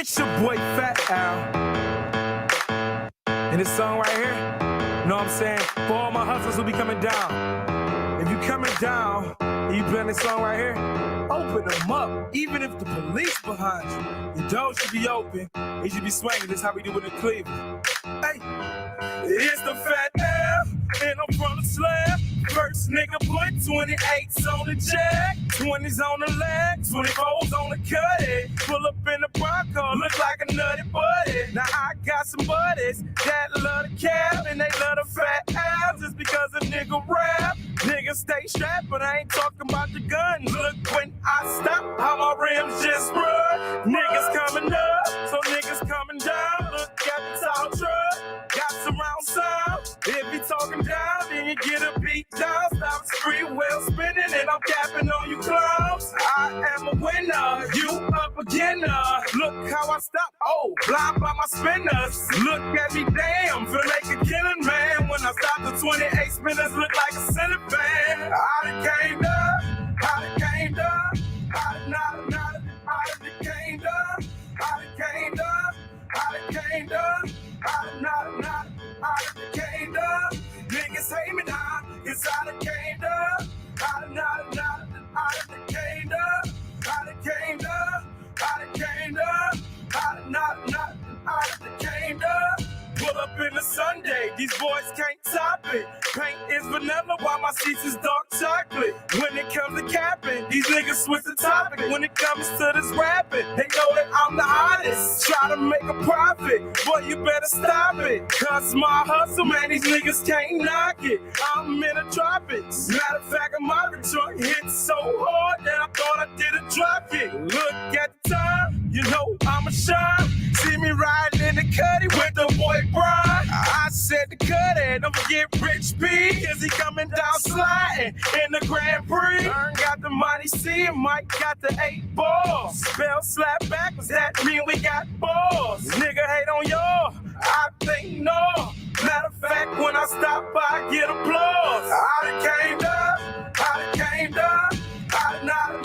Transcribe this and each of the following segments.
It's your boy Fat Al. And this song right here, you know what I'm saying? For all my hustlers who be coming down. If you coming down and you playing this song right here, open them up. Even if the police behind you, your door should be open. It should be swinging. This is how we do it in Cleveland. Hey, it's the Fat Al, and I'm from the slab. First nigga put 28s on the jack, 20s on the leg, 24s on the cut. Pull up in the Bronco, look like a nutty buddy. Now I got some buddies that love the cab and they love the Fat Al just because a nigga rap. Niggas stay strapped, but I ain't talking about the guns. Look when I stop, how my rims just run. Niggas coming up, so niggas coming down. Look at the tall truck, got some round sound. If you talking down, then you get a beat down. Stop free wheel spinning and I'm capping on you clowns. I am a winner, you up again. Look how I stop, oh, blind by my spinners. Look at me, damn, feel like a killing man. When I stop, the 28 spinners look like a ceiling fan. I done came up, I done came up, I done came up, I done came up, I done came up, I done came up. Niggas hate me now, cause I done came up, I done came up, I done came up, I done came up, I done came up. Pull up in the Sunday, these boys can't top it. Paint is vanilla while my seats is dark chocolate. When it comes to capping, these niggas switch the topic. When it comes to this rapping, they know that I'm the hottest. Try to make a profit, boy, you better stop it. Cause my hustle, man, these niggas can't knock it. I'm in the tropics. Matter of fact, my truck hit so hard that I thought I did a drop it. Look at the time, you know I'm a shine. See me riding in the cutty with the boy Brian. I said the cutty, don't forget Rich P. Is he coming down sliding in the Grand Prix? Ern got the money, see Mike got the 8 balls. Spell slap backwards, that mean we got balls. Nigga hate on y'all, I think no. Matter of fact, when I stop by, I get applause. I done came up, I done came up, I done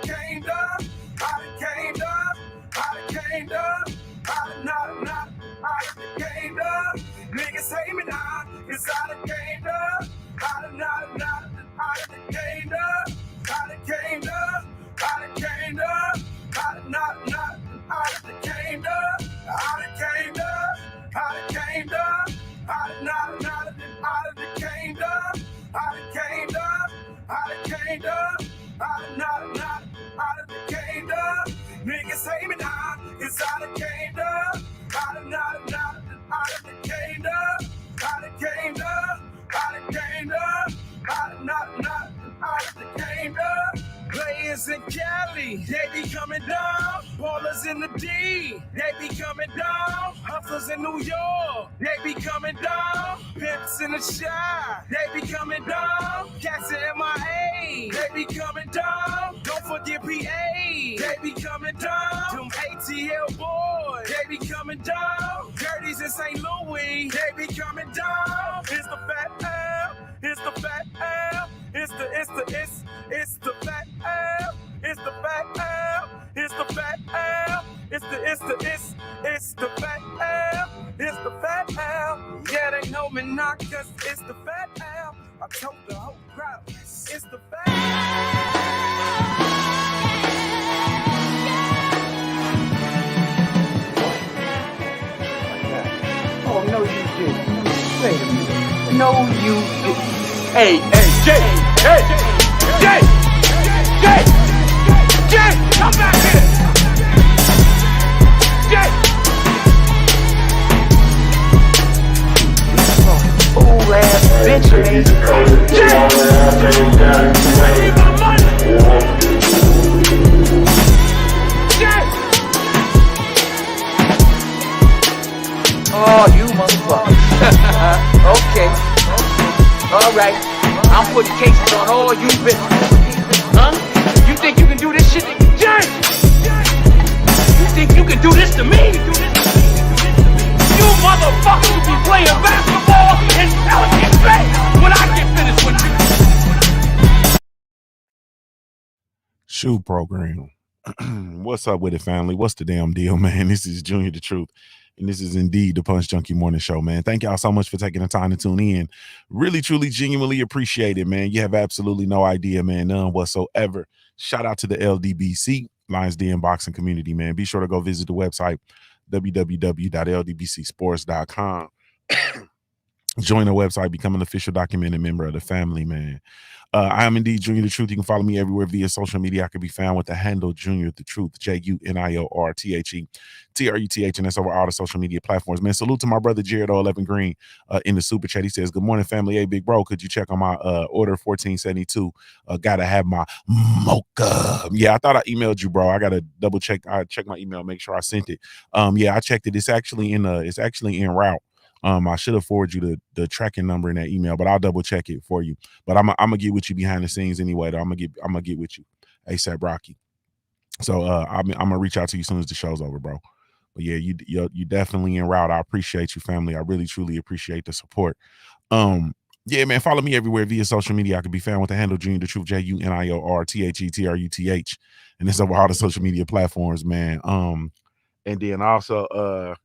came up, I done came up, I done came up, I done came up. Niggas hate me now, cause I done came up, I done came up, I done came up, I done came up, I done came up, I done came up, I done came up, I done came up, I done came up, I done came up, I done came up. Niggas hate me now, cause I done came up, I done came up, I done came up, I done came up, I done came up. Players in Cali, they be coming down. Ballers in the D, they be coming down. Hustlers in New York, they be coming down. Pimps in the Shy, they be coming down. Cats in MIA, they be coming down. Don't forget PA, they be coming down. Them ATL boys, they be coming down. Dirties in St. Louis, they be coming down. It's the Fat Al, it's the Fat Al, it's the Fat Al, it's the Fat Al, it's the Fat Al, it's the Fat Al, it's the Fat Al. Yeah, they know me not cause it's the Fat Al. I told the whole crowd, it's the Fat Al. Oh, no, you didn't. Wait a minute. No, you didn't. Hey, Jay, come back here. Jay. Fool ass bitch, man. Jay. I need my money. Jay. Oh, you motherfucker. Okay. All right. I'm putting cases on all you bitches. Huh? You think you can do this shit? Jay! You think you can do this to me? You motherfuckers will be playing basketball in Pelican Bay when I get finished with you. Shoe program. What's up with it, family? What's the damn deal, man? This is Junior the Truth. And this is indeed the Punch Junkie Morning Show, man. Thank y'all so much for taking the time to tune in. Really, truly, genuinely appreciate it, man. You have absolutely no idea, man. None whatsoever. Shout out to the LDBC, Lions Den Boxing community, man. Be sure to go visit the website, www.ldbcsports.com. Join the website, become an official documented member of the family, man. I am indeed Junior the Truth. You can follow me everywhere via social media. I can be found with the handle Junior the Truth, JUNIORTHETRUTH, and that's over all the social media platforms. Man, salute to my brother Jared 11 Green in the super chat. He says, "Good morning, family. Hey, big bro, could you check on my order 1472? Gotta have my mocha." Yeah, I thought I emailed you, bro. I gotta double check. I checked my email, make sure I sent it. Yeah, I checked it. It's actually in route. I should have forwarded you the tracking number in that email, but I'll double check it for you. But I'm gonna get with you behind the scenes anyway. Though. I'm gonna get with you, ASAP Rocky. So I'm gonna reach out to you as soon as the show's over, bro. But yeah, you definitely en route. I appreciate you, family. I really truly appreciate the support. Yeah, man, follow me everywhere via social media. I can be found with the handle Junior the Truth, JUNIORTHETRUTH, and it's over all the social media platforms, man. And then also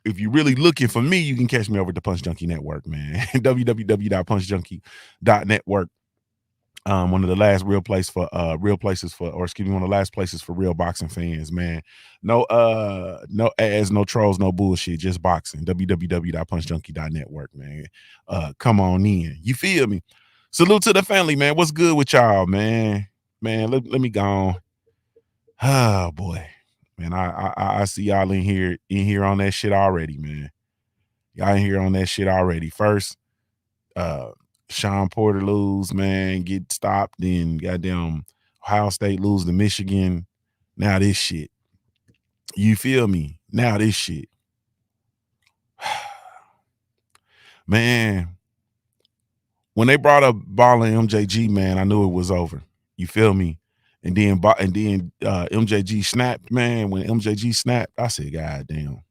if you're really looking for me, you can catch me over at the Punch Junkie Network, man. www.punchjunkie.network. One of the last one of the last places for real boxing fans, man. No ads, no trolls, no bullshit, just boxing. www.punchjunkie.network, man. Come on in. You feel me? Salute to the family, man. What's good with y'all, man? Man, let me go on. Oh boy. Man, I see y'all in here on that shit already, man. Y'all in here on that shit already. First, Sean Porter lose, man, get stopped. Then goddamn Ohio State lose to Michigan. Now this shit. You feel me? Now this shit. Man, when they brought up Ball and MJG, man, I knew it was over. You feel me? And then MJG snapped, man. When MJG snapped, I said, God damn.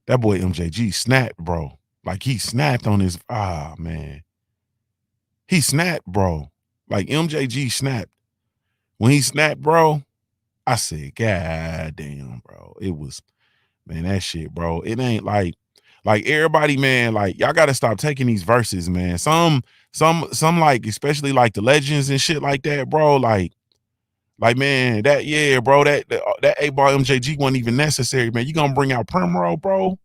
That boy MJG snapped, bro. Like he snapped on his man. He snapped, bro. Like MJG snapped. When he snapped, bro, I said, God damn, bro. It was, man, that shit, bro. It ain't like everybody, man, like y'all gotta stop taking these verses, man. Some like, especially like the legends and shit like that, bro. Like man, that yeah, bro, that 8-ball MJG wasn't even necessary, man. You gonna bring out Primero, bro,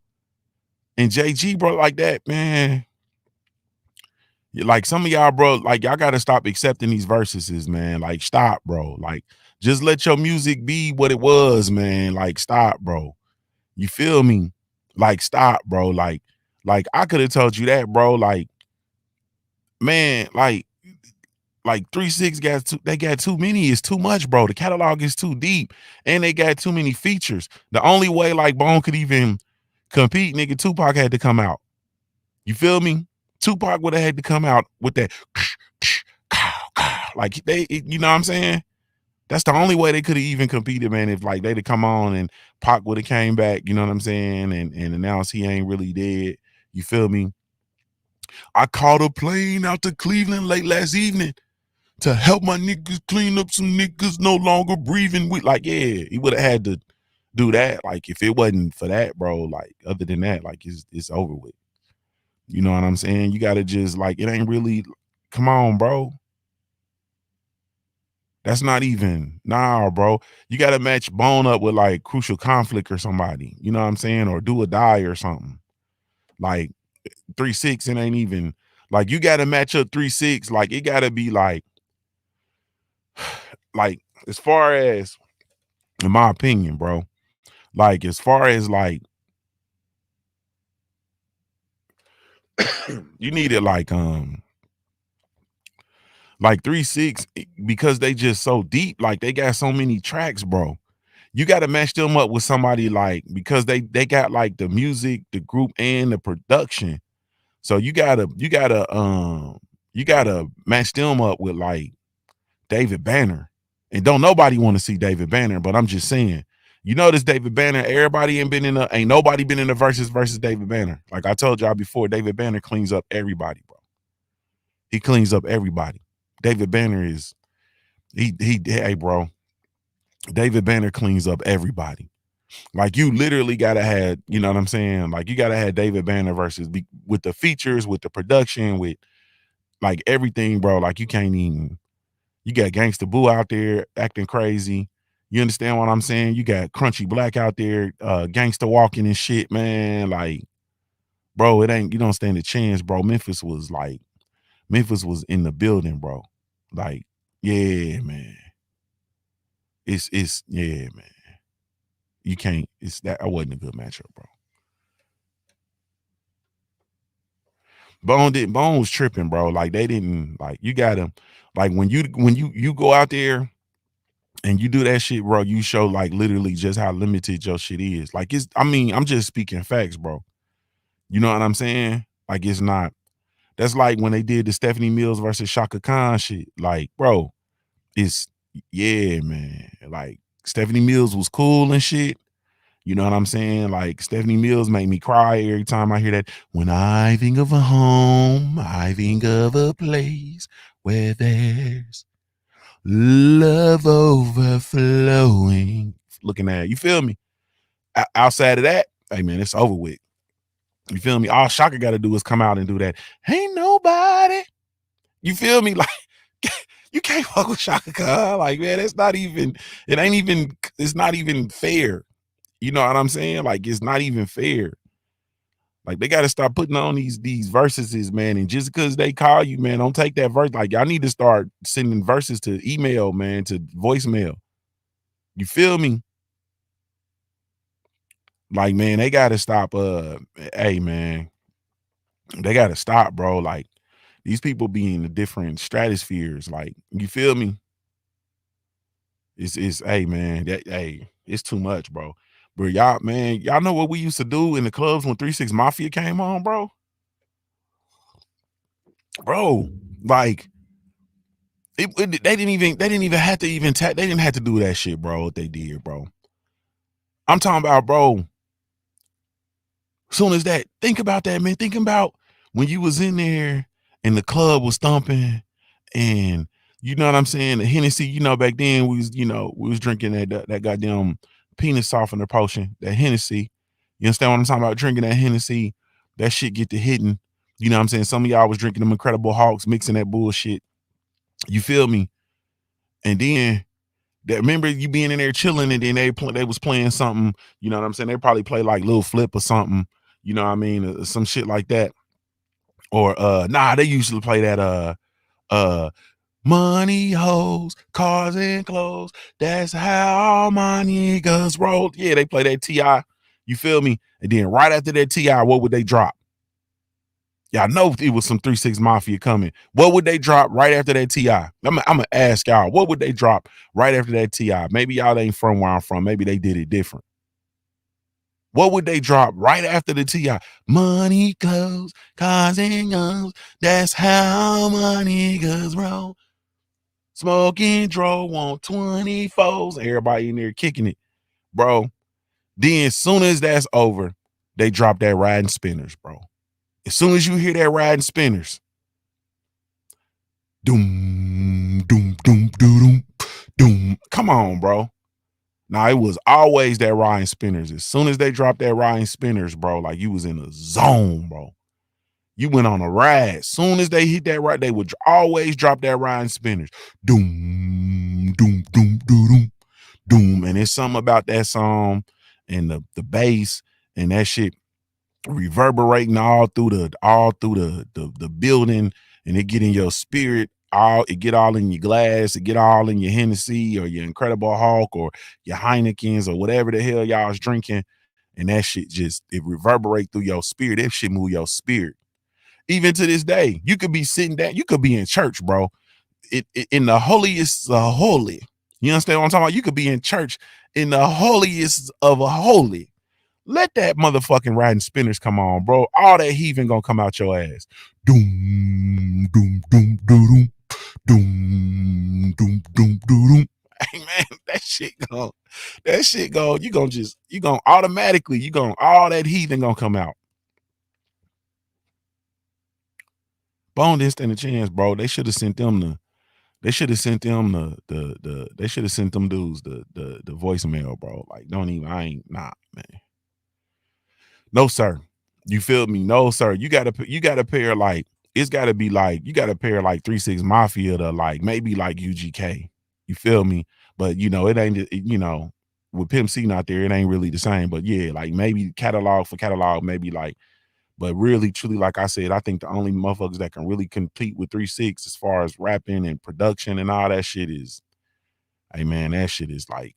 and JG, bro, like that, man. Like some of y'all, bro, like y'all gotta stop accepting these verses, man. Like stop, bro. Like just let your music be what it was, man. Like stop, bro. You feel me? Like stop, bro. Like I could have told you that, bro. Like, man, like 3-6 got too many. It's too much, bro. The catalog is too deep, and they got too many features. The only way like Bone could even compete, nigga, Tupac had to come out. You feel me? Tupac would have had to come out with that, like you know what I'm saying? That's the only way they could have even competed, man. If like they'd have come on and Pac would have came back, you know what I'm saying, and announced he ain't really dead. You feel me? I caught a plane out to Cleveland late last evening to help my niggas clean up some niggas no longer breathing. With like, yeah, he would have had to do that. Like, if it wasn't for that, bro, like other than that, like it's over with. You know what I'm saying? You gotta just like, it ain't really. Come on, bro. That's not even, nah, bro. You got to match Bone up with like Crucial Conflict or somebody, you know what I'm saying? Or Do or Die or something. Like 3-6, it ain't even, like you got to match up 3-6. Like it got to be like as far as, in my opinion, bro, like as far as like, you need it like 3-6, because they just so deep. Like they got so many tracks, bro. You got to match them up with somebody like, because they got like the music, the group, and the production. So you gotta match them up with like David Banner. And don't nobody want to see David Banner, but I'm just saying, you know, this David Banner, everybody ain't nobody been in the versus David Banner. Like I told y'all before, David Banner cleans up everybody, bro. He cleans up everybody. David Banner is, Hey, bro, David Banner cleans up everybody. Like you literally gotta have, you know what I'm saying? Like you gotta have David Banner versus with the features, with the production, with like everything, bro. Like you can't even. You got Gangsta Boo out there acting crazy. You understand what I'm saying? You got Crunchy Black out there, gangster walking and shit, man. Like, bro, it ain't, you don't stand a chance, bro. Memphis was in the building, bro. Like, yeah, man. Yeah, man. You can't, it's that I wasn't a good matchup, bro. Bone was tripping, bro. Like they didn't like you gotta like when you go out there and you do that shit, bro, you show like literally just how limited your shit is. Like it's I mean, I'm just speaking facts, bro. You know what I'm saying? Like it's not that's like when they did the Stephanie Mills versus Shaka Khan shit. Like, bro, it's yeah, man. Like Stephanie Mills was cool and shit. You know what I'm saying? Like Stephanie Mills make me cry every time I hear that. When I think of a home, I think of a place where there's love overflowing. Looking at it, you feel me? Outside of that, hey man, it's over with. You feel me? All Shaka got to do is come out and do that. Ain't nobody. You feel me? Like you can't fuck with Shaka Khan. Like man, it's not even. It ain't even. It's not even fair. You know what I'm saying? Like it's not even fair. Like they got to start putting on these verses, man. And just because they call you, man, don't take that verse. Like y'all need to start sending verses to email, man, to voicemail. You feel me? Like man, they got to stop. Hey man, they got to stop, bro. Like these people be in the different stratospheres. Like you feel me? It's hey man, it's too much, bro. Bro, y'all, man, y'all know what we used to do in the clubs when 3-6 Mafia came on, bro? Bro, like they didn't even have to they didn't have to do that shit, bro. What they did, bro. I'm talking about, bro. Soon as that, think about that, man. Think about when you was in there and the club was thumping, and you know what I'm saying. The Hennessy, you know, back then we was drinking that goddamn penis softener potion, that Hennessy. You understand what I'm talking about? Drinking that Hennessy, that shit get to hitting. You know what I'm saying? Some of y'all was drinking them Incredible Hawks, mixing that bullshit. You feel me? And then that remember you being in there chilling, and then they was playing something. You know what I'm saying? They probably play like Lil Flip or something. You know what I mean? Some shit like that. Or nah, they usually play that uh money, hoes, cars, and clothes. That's how my niggas roll. Yeah, they play that T.I. You feel me? And then right after that T.I., what would they drop? Y'all know it was some 3-6 Mafia coming. What would they drop right after that T.I.? I'm gonna ask y'all, what would they drop right after that T.I.? Maybe y'all ain't from where I'm from. Maybe they did it different. What would they drop right after the T.I.? Money, clothes, cars, and guns. That's how my niggas roll. Smoking, drove on 24s. Everybody in there kicking it, bro. Then as soon as that's over, they drop that riding spinners, bro. As soon as you hear that riding spinners, doom, doom, doom, doom, doom, doom. Come on, bro. Now it was always that riding spinners. As soon as they dropped that riding spinners, bro, like you was in a zone, bro. You went on a ride. Soon as they hit that ride, they would always drop that riding spinners. Doom, doom, doom, doom, doom, doom. And it's something about that song and the bass and that shit reverberating all through the building, and it get in your spirit. It get all in your glass, it get all in your Hennessy or your Incredible Hulk or your Heinekens or whatever the hell y'all's drinking. And that shit just it reverberate through your spirit. That shit move your spirit. Even to this day, you could be sitting down, you could be in church, bro. In the holiest of holy. You understand what I'm talking about? You could be in church in the holiest of a holy. Let that motherfucking riding spinners come on, bro. All that heaving gonna come out your ass. Doom, doom, doom, doom, doom, doom, doom, doom. Hey man, that shit go, you gonna automatically, all that heathen gonna come out. Bone didn't stand a chance, bro. They should have sent them They should have sent them they should have sent them dudes the voicemail, bro. Like, don't even, I ain't, nah, man. No, sir. You feel me? No, sir. You gotta pair like, it's gotta be like, you gotta pair like 3-6 Mafia to like maybe like UGK. You feel me? But you know, it ain't, you know, with Pimp C not there, it ain't really the same. But yeah, like maybe catalog for catalog, maybe like, but really, truly, like I said, I think the only motherfuckers that can really compete with 3-6 as far as rapping and production and all that shit is, hey man, that shit is like,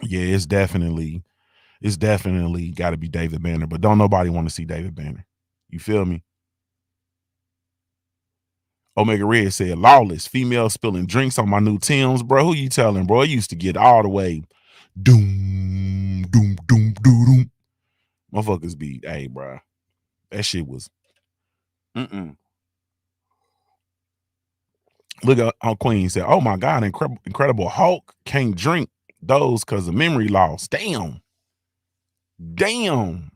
yeah, it's definitely got to be David Banner, but don't nobody want to see David Banner. You feel me? Omega Red said, lawless, female spilling drinks on my new Timbs, bro. Who you telling, bro? It used to get all the way doom, doom, doom, doom, doom. Motherfuckers be, hey, bro, that shit was, Look at on Queen said, oh my God, Incredible Hulk can't drink those because of memory loss. Damn. Damn.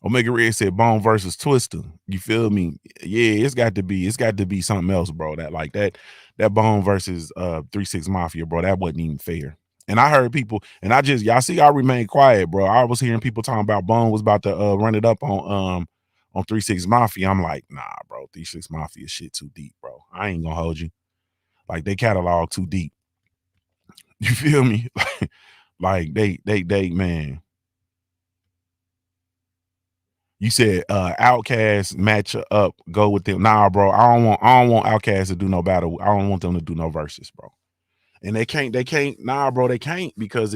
Omega Red said Bone versus Twister. You feel me? Yeah, it's got to be something else, bro. That like that Bone versus 3-6 Mafia, bro. That wasn't even fair. And I heard people, and y'all see, I remained quiet, bro. I was hearing people talking about Bone was about to run it up on 3-6 Mafia. I'm like, nah, bro. 3-6 Mafia shit too deep, bro. I ain't gonna hold you. Like, they catalog too deep. You feel me? Like they man. You said Outcast match up, go with them. Nah, bro. I don't want Outcast to do no battle. I don't want them to do no verses, bro. And they can't, nah, bro, they can't, because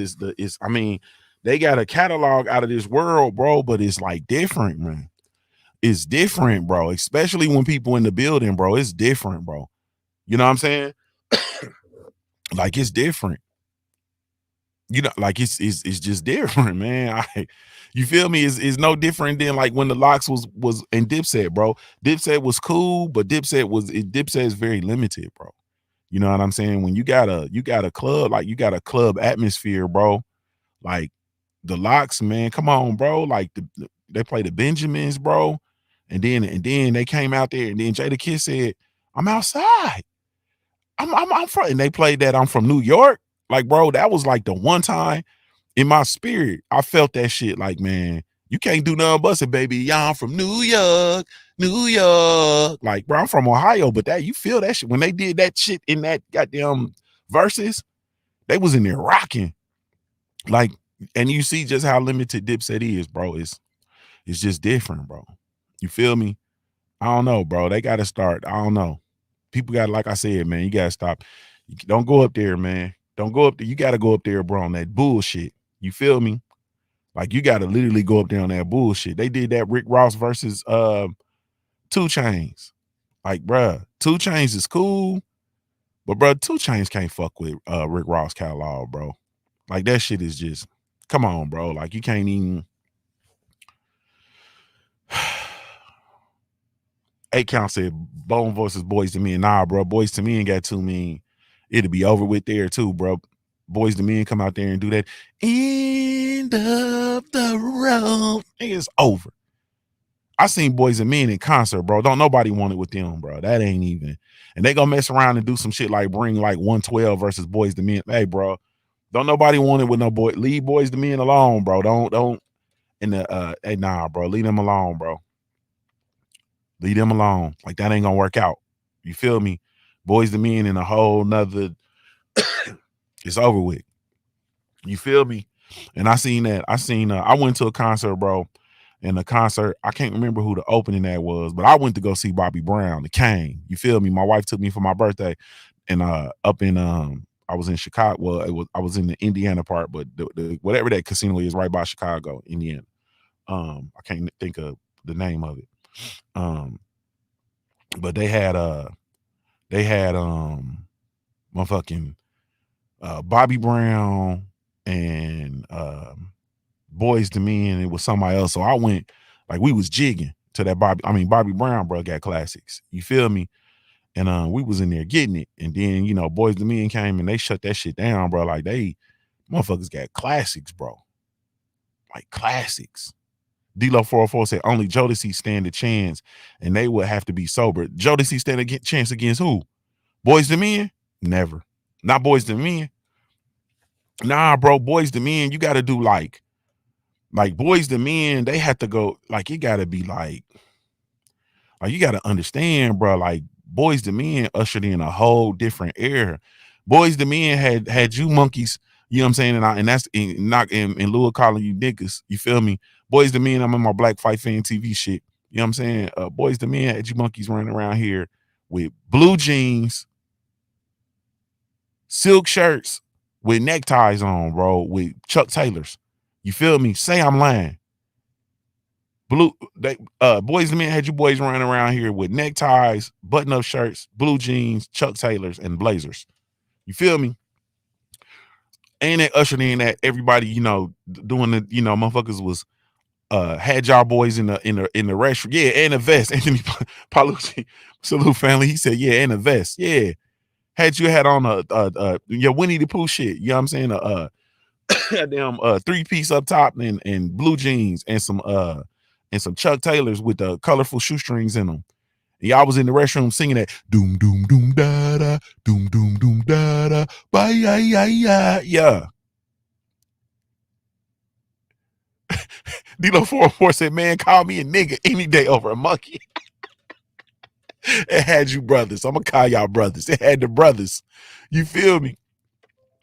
I mean, they got a catalog out of this world, bro, but it's like different, man. It's different, bro. Especially when people in the building, bro. It's different, bro. You know what I'm saying? Like, it's different. You know, like it's just different, man. You feel me? Is no different than like when the Locks was in Dipset, bro. Dipset was cool, but Dipset is very limited, bro. You know what I'm saying? When you got a club, like you got a club atmosphere, bro. Like the Locks, man, come on, bro. Like they play the Benjamins, bro. And then they came out there, and then Jada Kiss said, I'm outside. I'm from, and they played that I'm from New York. Like, bro, that was like the one time in my spirit I felt that shit. Like, man, you can't do nothing but say, baby, y'all from New York, New York. Like, bro, I'm from Ohio, but that, you feel that shit when they did that shit in that goddamn verses. They was in there rocking. Like, and you see just how limited Dipset is, bro. It's just different, bro. You feel me? I don't know, bro. They got to start. I don't know. People got, like I said, man, you got to stop. Don't go up there, man. Don't go up there. You got to go up there, bro, on that bullshit. You feel me? Like, you got to literally go up there on that bullshit. They did that Rick Ross versus 2 Chainz. Like, bruh, 2 Chainz is cool, but bruh, 2 Chainz can't fuck with Rick Ross catalog, bro. Like, that shit is just, come on, bro. Like, you can't even. 8 Count said Bone versus Boys to Men. Nah, bro. Boys to Men got too mean. It'll be over with there too, bro. Boys to Men come out there and do that. End of the road. It's over. I seen Boys and Men in concert, bro. Don't nobody want it with them, bro. That ain't even. And they gonna mess around and do some shit like bring like 112 versus Boys to Men. Hey, bro. Don't nobody want it with no boy. Leave Boys to Men alone, bro. Don't. And hey, nah, bro. Leave them alone, bro. Leave them alone. Like, that ain't gonna work out. You feel me? Boys to Men in a whole nother. It's over with. You feel me? And I seen that. I went to a concert, bro. And the concert, I can't remember who the opening that was, but I went to go see Bobby Brown, the Kane. You feel me? My wife took me for my birthday, and up in I was in Chicago. Well, I was in the Indiana part, but the whatever that casino is right by Chicago, Indiana. I can't think of the name of it. But they had motherfucking Bobby Brown and Boys to Men. It was somebody else. So I went, like, we was jigging to that Bobby Brown, bro, got classics. You feel me? And we was in there getting it. And then, you know, Boys to Men came and they shut that shit down, bro. Like, they motherfuckers got classics, bro. Like, classics. D-Lo 404 said only Jodeci stand a chance, and they would have to be sober. Jodeci stand a chance against who? Boys to Men? Never. Not Boys to Men. Nah, bro. Boys to Men, you got to do like Boys to Men. They have to go like it got to be like you got to understand, bro. Like Boys to Men ushered in a whole different era. Boys to Men had you monkeys. You know what I'm saying? And that's not in lieu of calling you niggas. You feel me? Boys to Men, I'm in my Black Fight Fan TV shit. You know what I'm saying? Boys to Men had you monkeys running around here with blue jeans, silk shirts with neckties on, bro, with Chuck Taylors. You feel me? Say I'm lying. Boys to Men had you boys running around here with neckties, button-up shirts, blue jeans, Chuck Taylors, and blazers. You feel me? And they ushered in that everybody, doing the, motherfuckers was had y'all boys in the restroom. Yeah, and a vest. Anthony Palucci, salute family. He said, yeah, and a vest. Yeah. Had on your Winnie the Pooh shit. You know what I'm saying? Damn 3-piece up top and blue jeans and some Chuck Taylors with the colorful shoestrings in them. And y'all was in the restroom singing that doom doom doom da da doom doom doom da da bye ya ya ya yeah. D-Lo 404 said, man, call me a nigga any day over a monkey. It had you brothers. I'm gonna call y'all brothers. It had the brothers. You feel me?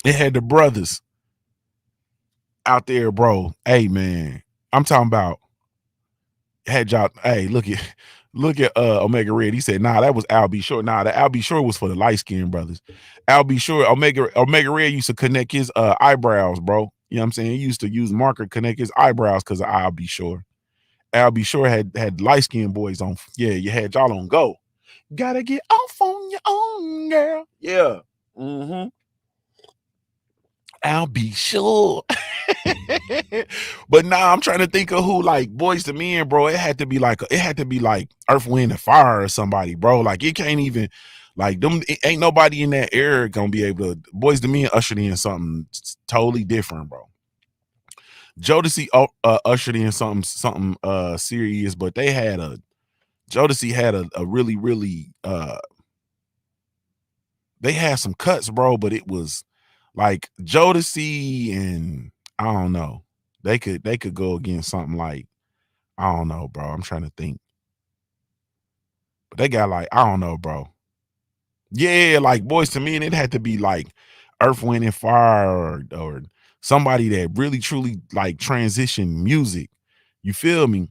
It had the brothers out there, bro. Hey, man, I'm talking about had y'all. Hey, look at Omega Red. He said, nah, that was Al B. Short. Nah, the Al B. Short was for the light skinned brothers. Al B. Short, Omega Red used to connect his eyebrows, bro. You know what I'm saying? He used to use marker connect his eyebrows because of Al B. Short. Al B. Short had light skinned boys on. Yeah, you had y'all on go. Gotta get off on your own, girl. Yeah. Mm-hmm. I'll be sure. But now I'm trying to think of who like Boys to Men, bro. It had to be like Earth, Wind, and Fire or somebody, bro. Like it can't even like them. Ain't nobody in that era gonna be able to. Boys to Men ushered in something totally different, bro. Jodeci ushered in something serious, but they had Jodeci had a really they had some cuts, bro, but it was like Jodeci and I don't know. They could go against something like I don't know, bro. I'm trying to think. But they got like I don't know, bro. Yeah, like Boys to Men, it had to be like Earth, Wind, and Fire or somebody that really truly like transition music. You feel me?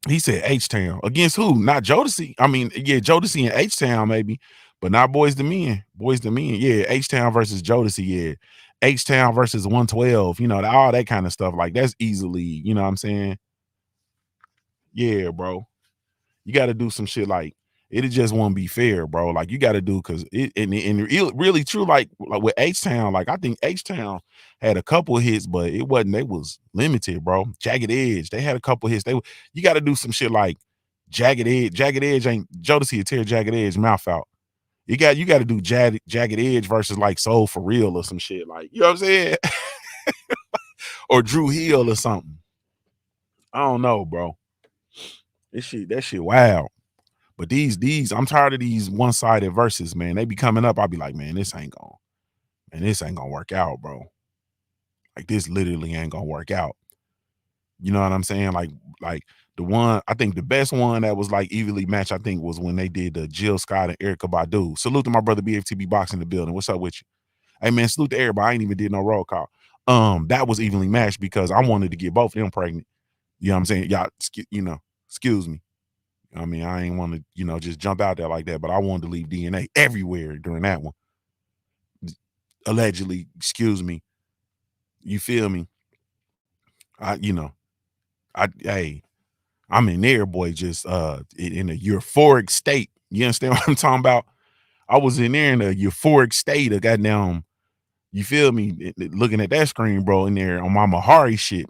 He said H-Town. Against who? Not Jodeci. I mean, yeah, Jodeci and H-Town maybe, but not Boys to Men. Boys to Men. Yeah, H-Town versus Jodeci. Yeah. H-Town versus 112. All that kind of stuff. Like that's easily, you know what I'm saying? Yeah, bro. You got to do some shit like it just won't be fair, bro. Like you got to do because it really true. Like with H-Town, like I think H-Town had a couple hits, but it wasn't. They was limited, bro. Jagged Edge, they had a couple hits. You got to do some shit like Jagged Edge. Jagged Edge ain't Jodeci to tear Jagged Edge mouth out. You got to do Jagged Edge versus like Soul for Real or some shit. Like you know what I'm saying? Or Drew Hill or something. I don't know, bro. That shit wild. But these, I'm tired of these one-sided verses, man. They be coming up. I'll be like, man, this ain't gonna work out, bro. Like this literally ain't gonna work out. You know what I'm saying? Like the one, I think the best one that was like evenly matched, I think was when they did the Jill Scott and Erykah Badu. Salute to my brother BFTB Box in the building. What's up with you? Hey man, salute to everybody. I ain't even did no roll call. That was evenly matched because I wanted to get both of them pregnant. You know what I'm saying? Y'all, excuse me. I mean, I ain't want to, just jump out there like that, but I wanted to leave DNA everywhere during that one. Allegedly, excuse me. You feel me? Hey, I'm in there, boy, just in a euphoric state. You understand what I'm talking about? I was in there in a euphoric state of goddamn, you feel me? Looking at that screen, bro, in there on my Mahari shit.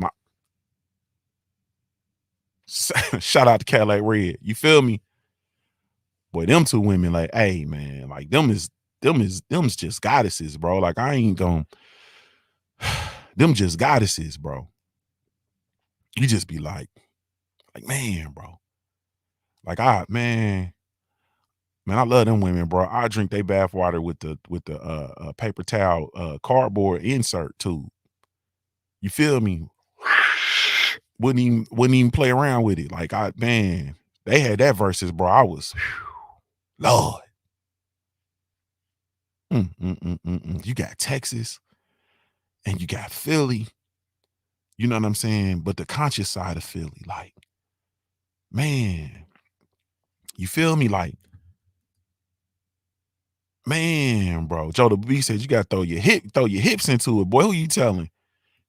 Shout out to Cadillac Red. You feel me? Boy, them two women, like, hey man, like them is just goddesses, bro. Like I ain't gonna them just goddesses, bro. You just be like, Like, man, bro. Like, man, I love them women, bro. I drink they bath water with the paper towel cardboard insert too. You feel me? Wouldn't even play around with it. Like, man, they had that versus, bro. I was, Lord. You got Texas and you got Philly. You know what I'm saying? But the conscious side of Philly, like, man, you feel me? Like, man, bro. Joe the B said you gotta throw your hips into it, boy. Who you telling?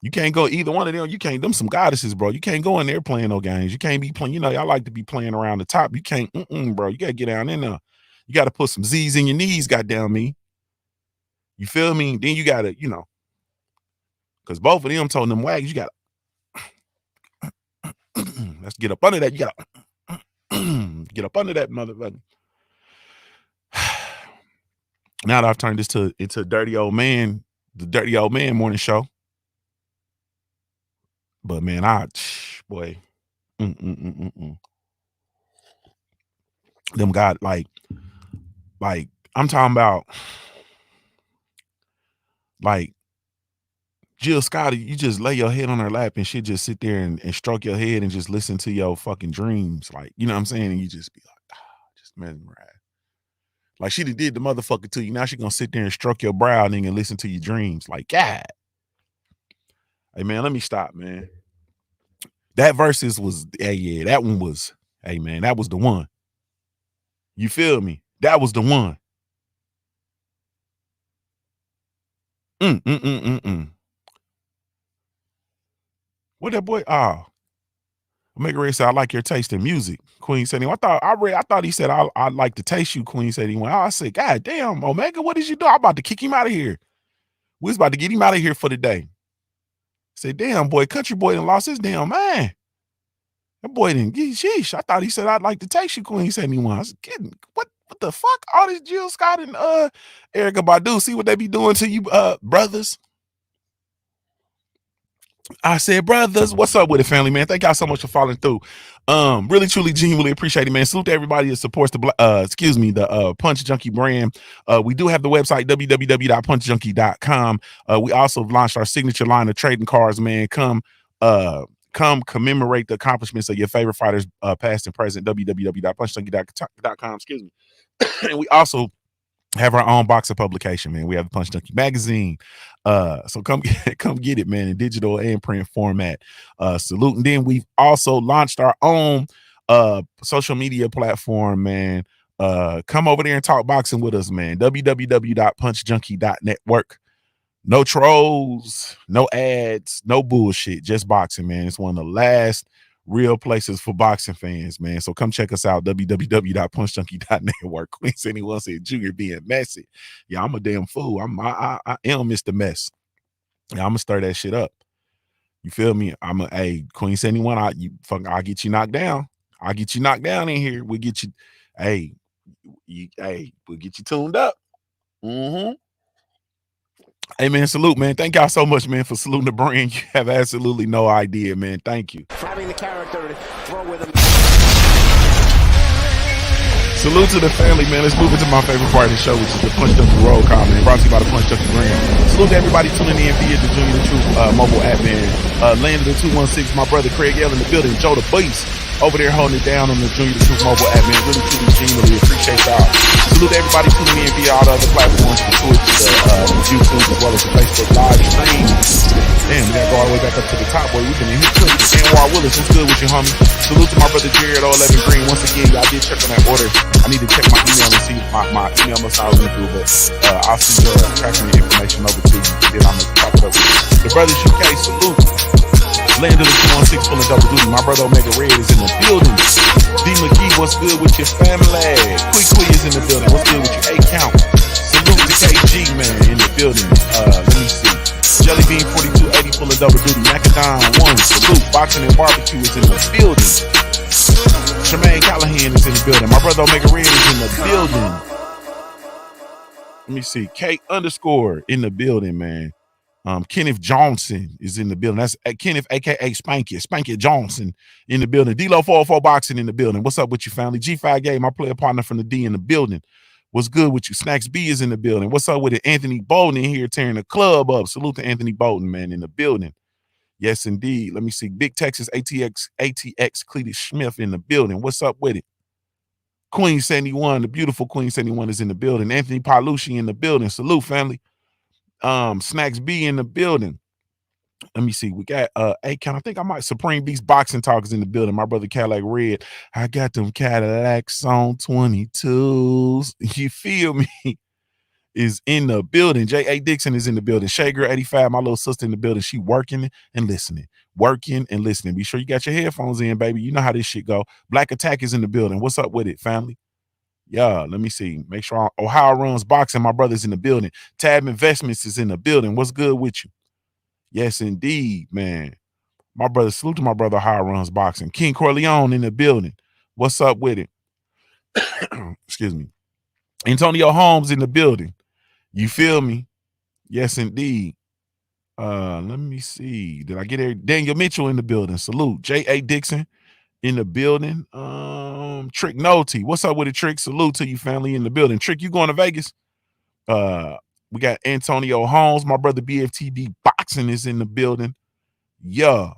You can't go either one of them. You can't, them some goddesses, bro. You can't go in there playing no games. You can't be playing, you know, y'all like to be playing around the top. You can't, bro. You gotta get down in there. You gotta put some Z's in your knees, goddamn me. You feel me? Then you gotta, you know, because both of them told them wags, you gotta let's get up under that. You gotta get up under that motherfucker. Now that I've turned this into dirty old man, the dirty old man morning show. But man, boy, them got like I'm talking about like Jill Scotty, you just lay your head on her lap and she just sit there and stroke your head and just listen to your fucking dreams. Like, you know what I'm saying? And you just be like, just mesmerized. Like she did the motherfucker to you. Now she gonna sit there and stroke your brow and listen to your dreams. Like, God. Hey man, let me stop, man. That versus was, yeah, that one was, hey man, that was the one. You feel me? That was the one. What that boy? Omega Ray said, I like your taste in music. Queen said, I thought he said, I like to taste you. Queen said, he went, I said, God damn, Omega, what did you do? I'm about to kick him out of here. We was about to get him out of here for the day. Say, damn, boy, country boy done lost his damn mind. That boy didn't get, sheesh. I thought he said, I'd like to taste you. Queen said, he went, I was kidding. What the fuck? All this Jill Scott and Erykah Badu, see what they be doing to you, brothers? I said, brothers, what's up with it, family, man? Thank y'all so much for following through. Really, truly, genuinely appreciate it, man. Salute to everybody that supports the Punch Junkie brand. We do have the website, www.punchjunkie.com. We also launched our signature line of trading cards, man. Come commemorate the accomplishments of your favorite fighters, past and present, www.punchjunkie.com, excuse me. And we also have our own box of publication, man. We have the Punch Junkie magazine. So come get it, man, in digital and print format. Salute. And then we've also launched our own social media platform, man. Come over there and talk boxing with us, man. www.punchjunkie.network. No trolls, no ads, no bullshit, just boxing, man. It's one of the last real places for boxing fans, man. So come check us out, www.punchjunkie.network. Queen said anyone said Junior being messy. Yeah, I'm a damn fool. I am Mr. Mess. Yeah, I'm gonna stir that shit up. You feel me? Queen said anyone, I'll get you knocked down. I'll get you knocked down in here. We'll get you, we'll get you tuned up. Hey man, salute, man. Thank y'all so much, man, for saluting the brand. You have absolutely no idea, man. Thank you. Having the character to throw with him. Salute to the family, man. Let's move into my favorite part of the show, which is the Punch Junkie roll call, man. Brought to you by the Punch Junkie brand. Salute to everybody tuning in via the Junior the Truth mobile app, man. Landon the 216, my brother Craig L in the building. Joe the Beast over there holding it down on the Junior the Truth mobile app, man. Really, truly, genuinely appreciate y'all. Salute to everybody tuning in via all the other platforms, the Twitch, YouTube, as well as the Facebook live stream. Damn, we gotta go all the way back up to the top, boy. We've been in here clicking. Anwar Willis, what's good with you, homie? Salute to my brother Jared 011 Green. Once again, y'all did check on that order. I need to check my email and see my email must not have been through, but I'll send the tracking information over to you. Then I'm gonna top it up with you. The brothers UK, salute. Landon the 216 full of double duty. My brother Omega Red is in the building. D McGee, what's good with your family? Quick is in the building. What's good with your A-count? Salute to KG, man, in the building. Let me see. Jellybean 4280 full of double duty. Macadon 1. Salute. Boxing and barbecue is in the building. Tremaine Callahan is in the building. My brother Omega Red is in the building. Let me see. K_ in the building, man. Kenneth Johnson is in the building. That's Kenneth, aka Spanky Johnson in the building. D-Lo 404 Boxing in the building. What's up with you, family? G5 Game, my player partner from the D in the building. What's good with you? Snacks B is in the building. What's up with it? Anthony Bolton in here tearing the club up. Salute to Anthony Bolton, man, in the building. Yes, indeed. Let me see. Big Texas ATX Cletus Smith in the building. What's up with it? Queen 71, the beautiful Queen 71 is in the building. Anthony Palucci in the building. Salute, family. Snacks B in the building. Let me see. We got A-Count. I think I might Supreme Beast Boxing Talk is in the building. My brother Cadillac Red. I got them Cadillacs on 22s. You feel me? Is in the building. J.A. Dixon is in the building. Shay Girl 85, my little sister in the building. She working and listening. Working and listening. Be sure you got your headphones in, baby. You know how this shit go. Black Attack is in the building. What's up with it, family? Yeah, let me see. Make sure Ohio Runs Boxing. My brother's in the building. Tab Investments is in the building. What's good with you? Yes, indeed, man. My brother, salute to my brother Ohio Runs Boxing. King Corleone in the building. What's up with it? Excuse me. Antonio Holmes in the building. You feel me? Yes, indeed. Let me see. Did I get there? Daniel Mitchell in the building. Salute. J.A. Dixon in the building. Trick Noty. What's up with it, Trick? Salute to you, family in the building. Trick, you going to Vegas? We got Antonio Holmes. My brother BFTB Boxing is in the building. Yeah.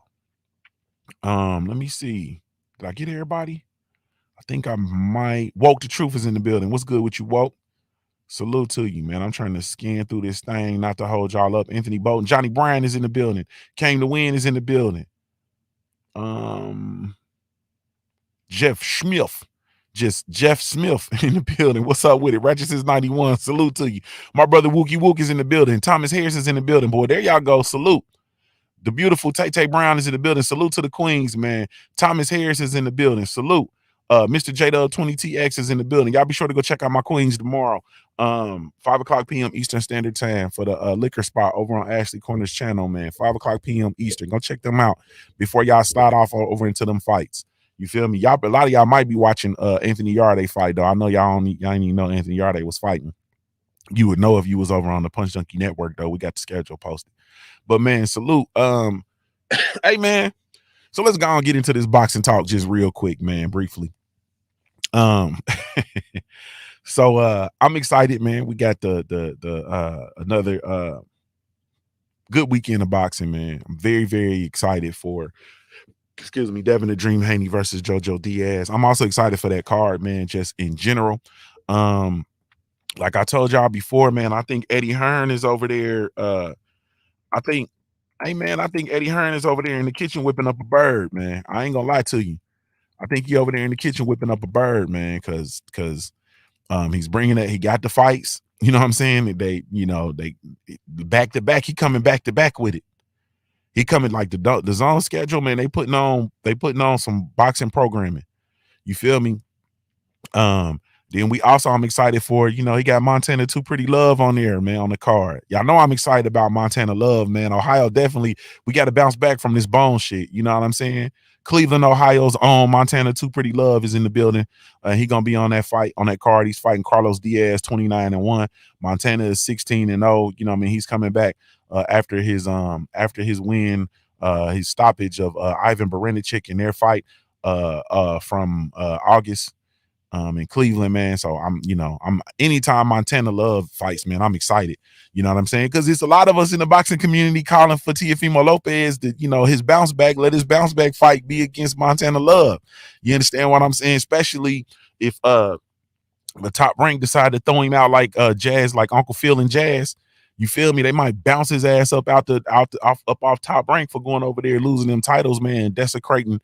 Let me see. Did I get everybody? I think I might. Woke the Truth is in the building. What's good with you, Woke? Salute to you, man. I'm trying to scan through this thing, not to hold y'all up. Anthony Bolton, Johnny Bryan is in the building. Came to Win is in the building. Jeff Smith, just Jeff Smith in the building. What's up with it? Righteousness 91. Salute to you. My brother Wookie Wook is in the building. Thomas Harris is in the building, boy. There y'all go. Salute. The beautiful Tay Brown is in the building. Salute to the Queens, man. Thomas Harris is in the building. Salute. Mr. J-Dub 20TX is in the building. Y'all be sure to go check out my Queens tomorrow. 5:00 p.m. Eastern Standard Time for the liquor spot over on Ashley Corner's channel, man. 5:00 p.m. Eastern. Go check them out before y'all start off over into them fights. You feel me? Y'all, a lot of y'all might be watching Anthony Yarde fight, though. I know y'all ain't even know Anthony Yarde was fighting. You would know if you was over on the Punch Junkie Network, though. We got the schedule posted. But man, salute. Hey man. So let's go and get into this boxing talk just real quick, man, briefly. So I'm excited, man. We got the another good weekend of boxing, man. I'm very, very excited for Devin the Dream Haney versus JoJo Diaz. I'm also excited for that card, man, just in general. Like I told y'all before, man, I think Eddie Hearn is over there. I think Eddie Hearn is over there in the kitchen whipping up a bird, man. I ain't gonna lie to you. I think he over there in the kitchen whipping up a bird, man, because he's bringing it. He got the fights. You know what I'm saying? They back to back. He coming back to back with it. He coming like the zone schedule, man. They putting on some boxing programming. You feel me? Then I'm excited for, he got Montana 2 Pretty Love on there, man, on the card. Y'all know I'm excited about Montana Love, man. Ohio definitely, we got to bounce back from this bone shit. You know what I'm saying? Cleveland, Ohio's own Montana 2 Pretty Love is in the building. He gonna be on that fight, on that card. He's fighting Carlos Diaz, 29-1. Montana is 16-0. You know what I mean? He's coming back after his win, his stoppage of Ivan Baranchyk in their fight from August. In Cleveland, man. So I'm anytime Montana Love fights, man, I'm excited. You know what I'm saying? Because it's a lot of us in the boxing community calling for Teofimo Lopez to, his bounce back, let his bounce back fight be against Montana Love. You understand what I'm saying? Especially if the Top Rank decide to throw him out like Jazz, like Uncle Phil and Jazz. You feel me? They might bounce his ass up off Top Rank for going over there losing them titles, man, desecrating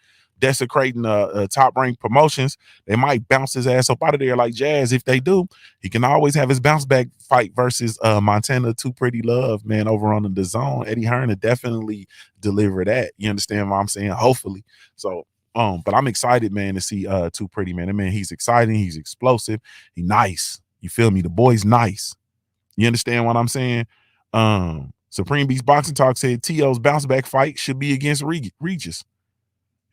Top Rank promotions. They might bounce his ass up out of there like Jazz. If they do, he can always have his bounce back fight versus Montana 2 Pretty Love, man, over on the zone. Eddie Hearn will definitely deliver that. You understand what I'm saying? Hopefully. So but I'm excited, man, to see 2 Pretty, man. And man, he's exciting, he's explosive, he nice. You feel me? The boy's nice. You understand what I'm saying? Supreme Beast Boxing Talk said T.O.'s bounce back fight should be against Regis.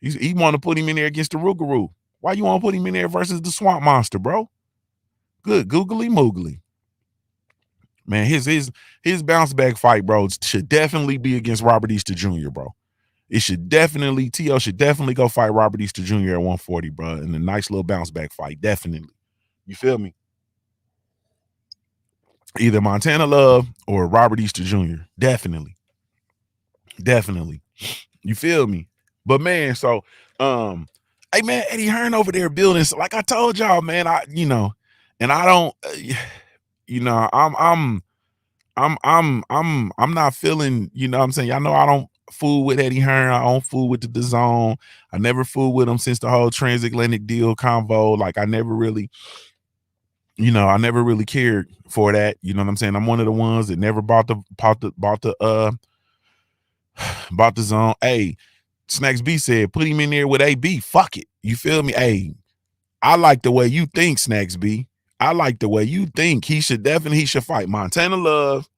He want to put him in there against the Rougarou. Why you want to put him in there versus the Swamp Monster, bro? Good googly moogly. Man, his bounce back fight, bro, should definitely be against Robert Easter Jr., bro. It should definitely, T.O. should definitely go fight Robert Easter Jr. at 140, bro, in a nice little bounce back fight. Definitely. You feel me? Either Montana Love or Robert Easter Jr. Definitely. Definitely. You feel me? But man, so hey man, Eddie Hearn over there building, so like I told y'all, man, and I don't I'm not feeling, you know what I'm saying? Y'all know I don't fool with Eddie Hearn. I don't fool with the DAZN. I never fooled with him since the whole transatlantic deal convo. Like I never really cared for that. You know what I'm saying? I'm one of the ones that never bought the zone. Hey, Snacks B said, put him in there with AB. Fuck it. You feel me? Hey, I like the way you think, Snacks B. I like the way you think. He should fight Montana Love,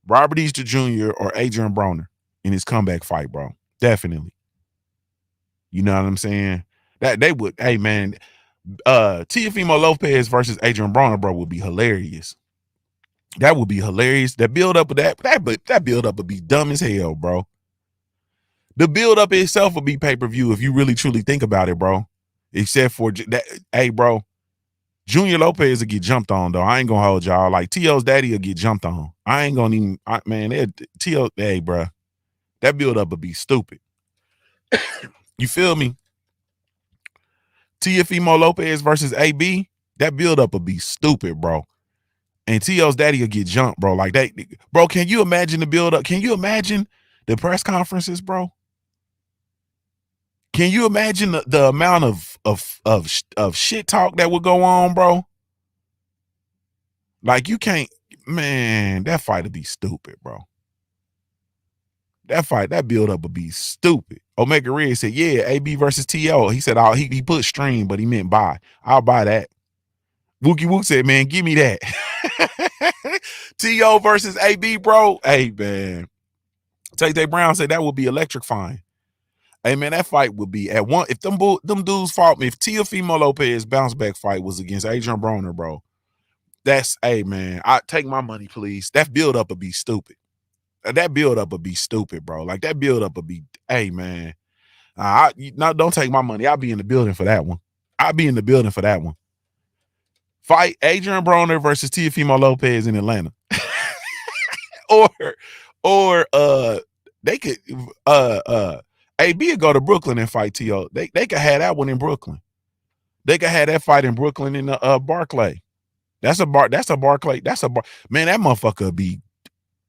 Robert Easter Jr., or Adrian Broner in his comeback fight, bro. Definitely. You know what I'm saying? That they would, hey man, Teofimo Lopez versus Adrian Broner, bro, would be hilarious. That would be hilarious. That build up of that build up would be dumb as hell, bro. The build up itself would be pay-per-view if you really truly think about it, bro. Except for that, hey, bro, Junior Lopez will get jumped on, though. I ain't gonna hold y'all. Like T.O.'s daddy will get jumped on. I ain't gonna even, T.O., hey, bro, that build up would be stupid. You feel me? Teofimo Lopez versus AB, that build up would be stupid, bro. And T.O.'s daddy will get jumped, bro. Like that, bro. Can you imagine the build up? Can you imagine the press conferences, bro? Can you imagine the amount of shit talk that would go on, bro? Like you can't, man, that fight would be stupid, bro. That build up would be stupid. Omega Red said, yeah, AB versus T.O. He said, he put stream, but he meant buy. I'll buy that. Wookie Wook said, man, give me that. T.O. versus AB, bro. Hey, man. Tay Brown said that would be electrifying. Hey, man, that fight would be at one. If them dudes fought me, if Teofimo Lopez bounce back fight was against Adrian Broner, bro, that's, hey, man, I take my money, please. That build up would be stupid. That build up would be stupid, bro. Like that build up would be, hey, man. Don't take my money. I'll be in the building for that one. Fight Adrian Broner versus Teofimo Lopez in Atlanta. or they could AB would go to Brooklyn and fight T.O. They could have that one in Brooklyn. They could have that fight in Brooklyn in the Barclay. That's a Barclay. Man, that motherfucker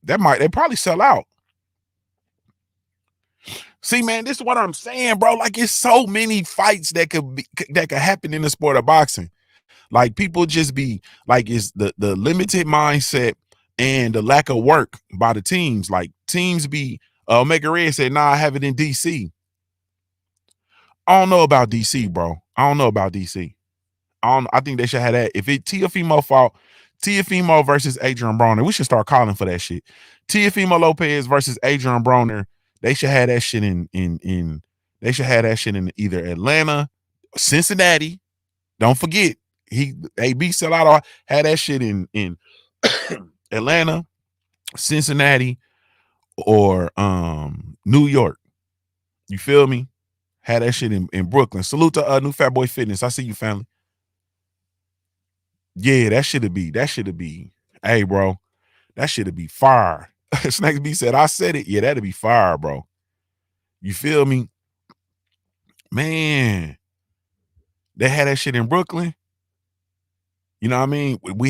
they probably sell out. See, man, this is what I'm saying, bro. Like it's so many fights that could happen in the sport of boxing. Like people just be like, it's the limited mindset and the lack of work by the teams. Like teams be Omega Red said, nah, I have it in DC. I don't know about DC, bro. I think they should have that. If it Teofimo fought Teofimo versus Adrian Broner, we should start calling for that shit. Teofimo Lopez versus Adrian Broner, they should have that shit in either Atlanta, Cincinnati. Don't forget, AB sell out, had that shit in Atlanta, Cincinnati, or New York. You feel me? Had that shit in Brooklyn. Salute to New Fat Boy Fitness. I see you, family. Yeah, that should be. Hey, bro, that should be fire. Snacks B said, I said it. Yeah, that'd be fire, bro. You feel me? Man, they had that shit in Brooklyn. You know what I mean? We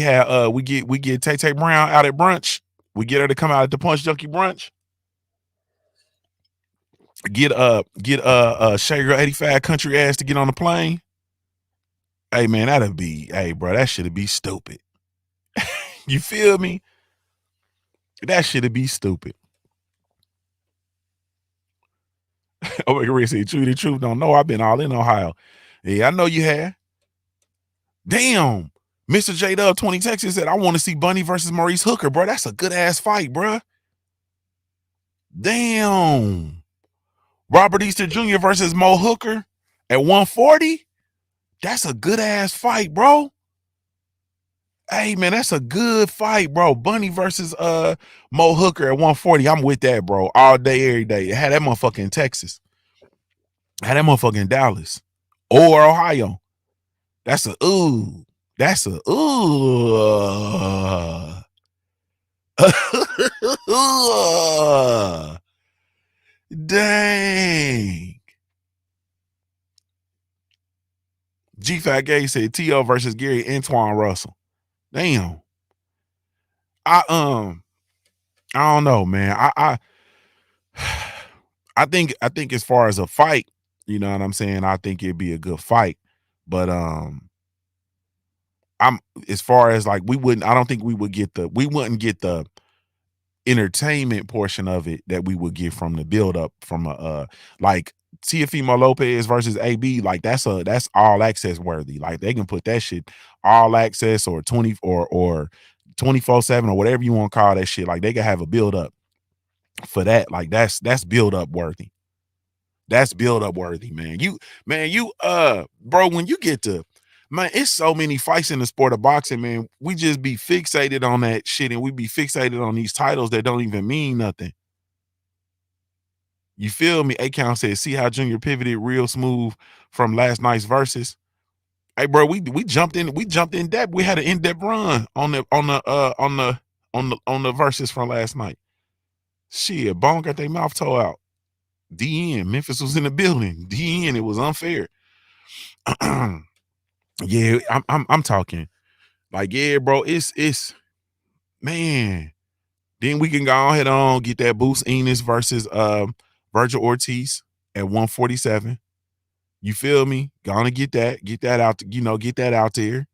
get Tay Brown out at brunch. We get her to come out at the Punch Junkie brunch. Get Shay Girl 85 country ass to get on the plane. Hey man, bro, that should be stupid. You feel me? That should be stupid. Oh, Rick said, "True the truth. Don't know. I've been all in Ohio. Yeah, I know you have. Damn, Mr. J Dub 20 Texas said, I want to see Bunny versus Maurice Hooker, bro. That's a good ass fight, bro. Damn, Robert Easter Jr. versus Mo Hooker at 140. That's a good ass fight, bro. Hey man, that's a good fight, bro. Bunny versus Mo Hooker at 140. I'm with that, bro. All day, every day. Had that motherfucker in Texas. Had that motherfucker in Dallas or Ohio. That's a ooh. That's a ooh. Dang. G Fat Gay said T.O. versus Gary Antoine Russell. Damn. I don't know, man. I think as far as a fight, you know what I'm saying? I think it'd be a good fight. But I'm as far as like I don't think we wouldn't get the entertainment portion of it that we would get from the build up from like Teofimo Lopez versus AB. Like that's all access worthy. Like they can put that shit all access or 20 or 24/7 or whatever you want to call that shit. Like they can have a build up for that. Like that's build up worthy. That's build up worthy, man. Bro, when you get to, man, it's so many fights in the sport of boxing, man. We just be fixated on that shit and we be fixated on these titles that don't even mean nothing. You feel me? A-Count said, see how Junior pivoted real smooth from last night's verses. Hey, bro, we jumped in depth. We had an in-depth run on the verses from last night. Shit, Bone got their mouth toe out. DN, Memphis was in the building. DN, it was unfair. Yeah, I'm talking like, yeah, bro. It's man. Then we can go ahead on get that Boost Enos versus Virgil Ortiz at 147. You feel me? Gonna get that out, get that out there.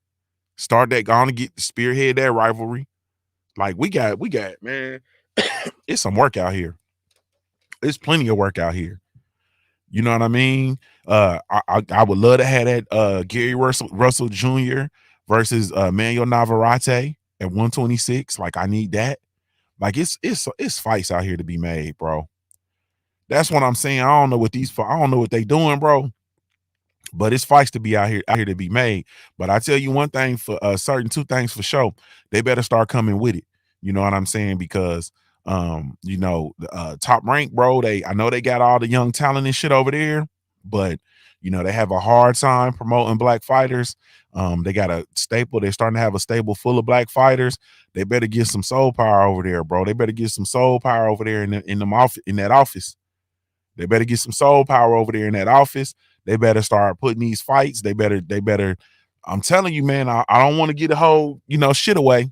Start that, gonna get spearhead that rivalry. Like we got, man. It's some work out here. There's plenty of work out here. You know what I mean? I would love to have that Gary Russell Jr. versus Manuel Navarrete at 126. Like I need that. Like it's fights out here to be made, bro. That's what I'm saying. I don't know what they doing, bro. But it's fights to be out here to be made. But I tell you one thing for two things for sure. They better start coming with it. You know what I'm saying? Because Top Rank, bro, I know they got all the young talent and shit over there, but they have a hard time promoting black fighters. They got a staple. They're starting to have a stable full of black fighters. They better get some soul power over there, bro. They better get some soul power over there in that office. They better get some soul power over there in that office. They better start putting these fights. They better. I'm telling you, man, I don't want to get a whole, shit away.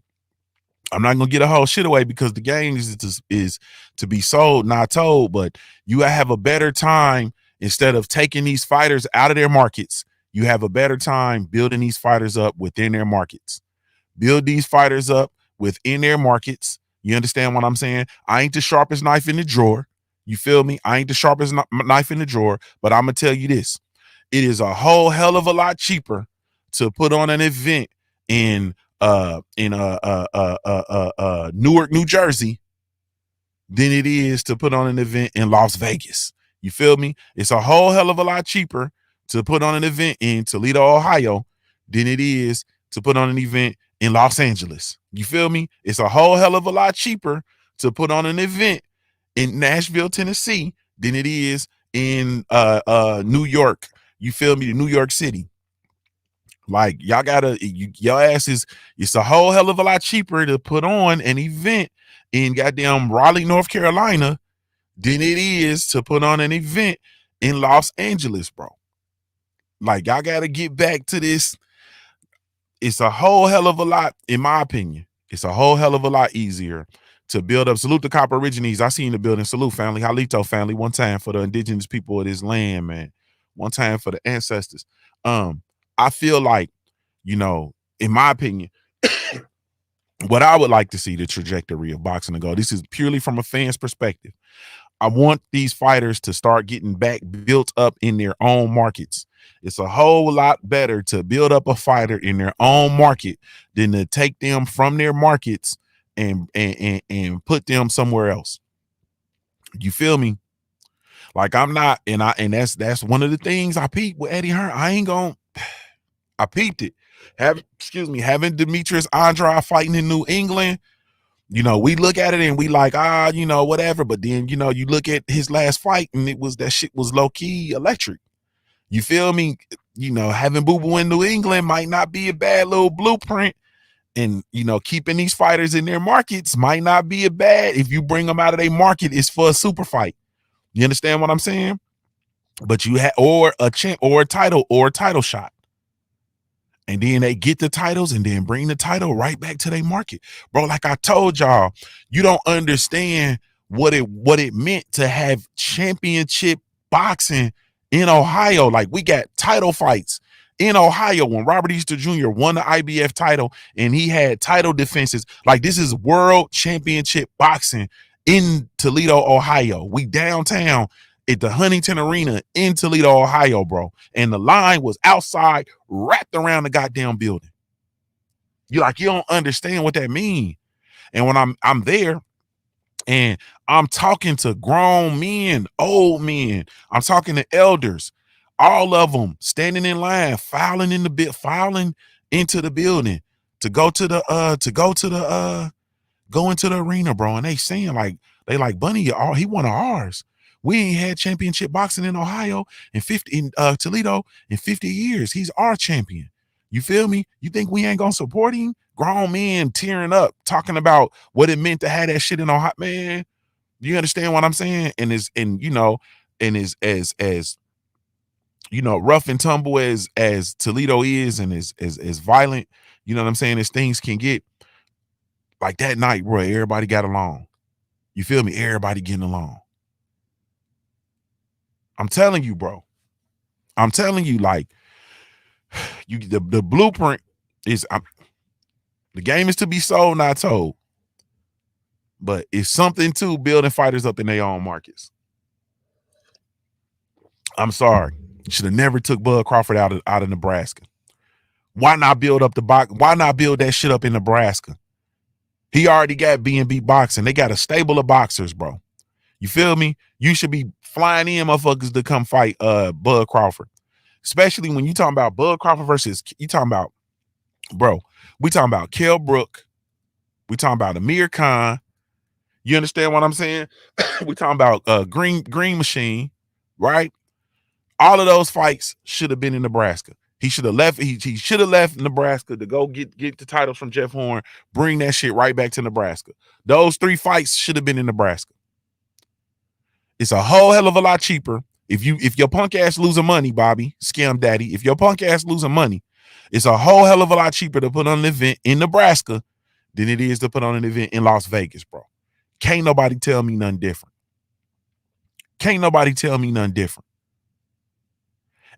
I'm not gonna get a whole shit away because the game is to be sold, not told. But you have a better time instead of taking these fighters out of their markets. You have a better time building these fighters up within their markets. Build these fighters up within their markets. You understand what I'm saying? I ain't the sharpest knife in the drawer. You feel me? I ain't the sharpest knife in the drawer, but I'm gonna tell you this: it is a whole hell of a lot cheaper to put on an event in Newark, New Jersey, than it is to put on an event in Las Vegas. You feel me? It's a whole hell of a lot cheaper to put on an event in Toledo, Ohio, than it is to put on an event in Los Angeles. You feel me? It's a whole hell of a lot cheaper to put on an event in Nashville, Tennessee, than it is in New York. You feel me? New York City. Like y'all gotta, your ass it's a whole hell of a lot cheaper to put on an event in goddamn Raleigh, North Carolina, than it is to put on an event in Los Angeles, bro. Like y'all gotta get back to this. It's a whole hell of a lot, in my opinion. It's a whole hell of a lot easier to build up. Salute the Copper Origines. I seen the building. Salute family, Halito family. One time for the indigenous people of this land, man. One time for the ancestors. I feel like, in my opinion, what I would like to see the trajectory of boxing to go. This is purely from a fan's perspective. I want these fighters to start getting back built up in their own markets. It's a whole lot better to build up a fighter in their own market than to take them from their markets and put them somewhere else. You feel me? Like I'm not, and that's one of the things I peeped with Eddie Hearn. I peeped it. Having Demetrius Andrade fighting in New England, we look at it and we like, whatever. But then, you look at his last fight and that shit was low key electric. You feel me? Having Boo Boo in New England might not be a bad little blueprint. And, keeping these fighters in their markets might not be a bad. If you bring them out of their market, it's for a super fight. You understand what I'm saying? But you had, or a champ, or a title shot. And then they get the titles and then bring the title right back to their market. Bro, like I told y'all, you don't understand what it meant to have championship boxing in Ohio. Like, we got title fights in Ohio when Robert Easter Jr. won the IBF title and he had title defenses. Like, this is world championship boxing in Toledo, Ohio. We downtown at the Huntington Arena in Toledo, Ohio, bro. And the line was outside, wrapped around the goddamn building. You don't understand what that means. And when I'm there and I'm talking to grown men, old men, I'm talking to elders, all of them standing in line, filing into the building to go into the arena, bro. And they saying Bunny, he one of ours. We ain't had championship boxing in Ohio in Toledo in 50 years. He's our champion. You feel me? You think we ain't gonna support him? Grown men tearing up, talking about what it meant to have that shit in Ohio. Man, you understand what I'm saying? And as rough and tumble as Toledo is, and as violent, you know what I'm saying, as things can get, like that night, bro, everybody got along. You feel me? Everybody getting along. I'm telling you, bro. I'm telling you, like, the blueprint is, the game is to be sold, not told. But it's something to building fighters up in their own markets. I'm sorry. You should have never took Bud Crawford out of Nebraska. Why not build up the box? Why not build that shit up in Nebraska? He already got B&B boxing. They got a stable of boxers, bro. You feel me? You should be flying in motherfuckers to come fight Bud Crawford. Especially when you talking about Bud Crawford versus, you talking about, bro, we talking about Kell Brook. We talking about Amir Khan. You understand what I'm saying? We talking about Green Machine, right? All of those fights should have been in Nebraska. He should have left. He should have left Nebraska to go get the titles from Jeff Horn, bring that shit right back to Nebraska. Those 3 fights should have been in Nebraska. It's a whole hell of a lot cheaper. If your punk ass losing money, Bobby, Scam Daddy, if your punk ass losing money, it's a whole hell of a lot cheaper to put on an event in Nebraska than it is to put on an event in Las Vegas, bro. Can't nobody tell me nothing different. Can't nobody tell me nothing different.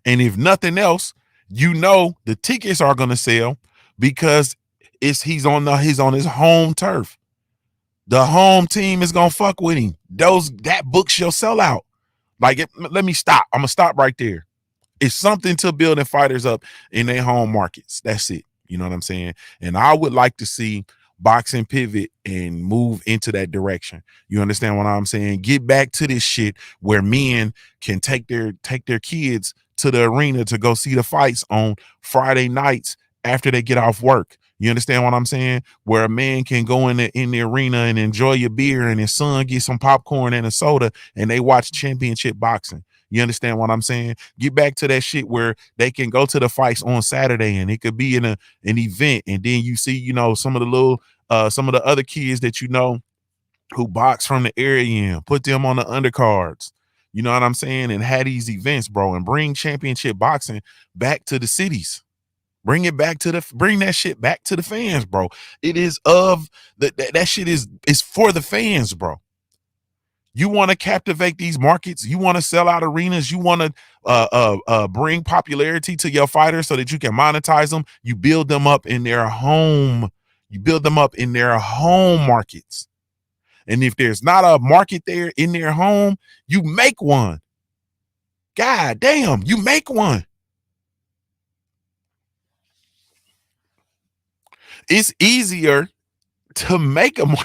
And if nothing else, the tickets are gonna sell because he's on his home turf. The home team is gonna fuck with him. That book shall sell out. Let me stop. I'm gonna stop right there. It's something to building fighters up in their home markets. That's it. You know what I'm saying? And I would like to see boxing pivot and move into that direction. You understand what I'm saying? Get back to this shit where men can take their kids to the arena to go see the fights on Friday nights after they get off work. You understand what I'm saying? Where a man can go in the arena and enjoy a beer and his son get some popcorn and a soda and they watch championship boxing. You understand what I'm saying? Get back to that shit where they can go to the fights on Saturday and it could be in an event. And then you see, some of the other kids that who box from the area and put them on the undercards. You know what I'm saying? And had these events, bro, and bring championship boxing back to the cities. Bring that shit back to the fans, bro. It is that shit is for the fans, bro. You want to captivate these markets. You want to sell out arenas. You want to bring popularity to your fighters so that you can monetize them. You build them up in their home. You build them up in their home markets. And if there's not a market there in their home, you make one. God damn, you make one. It's easier to make them.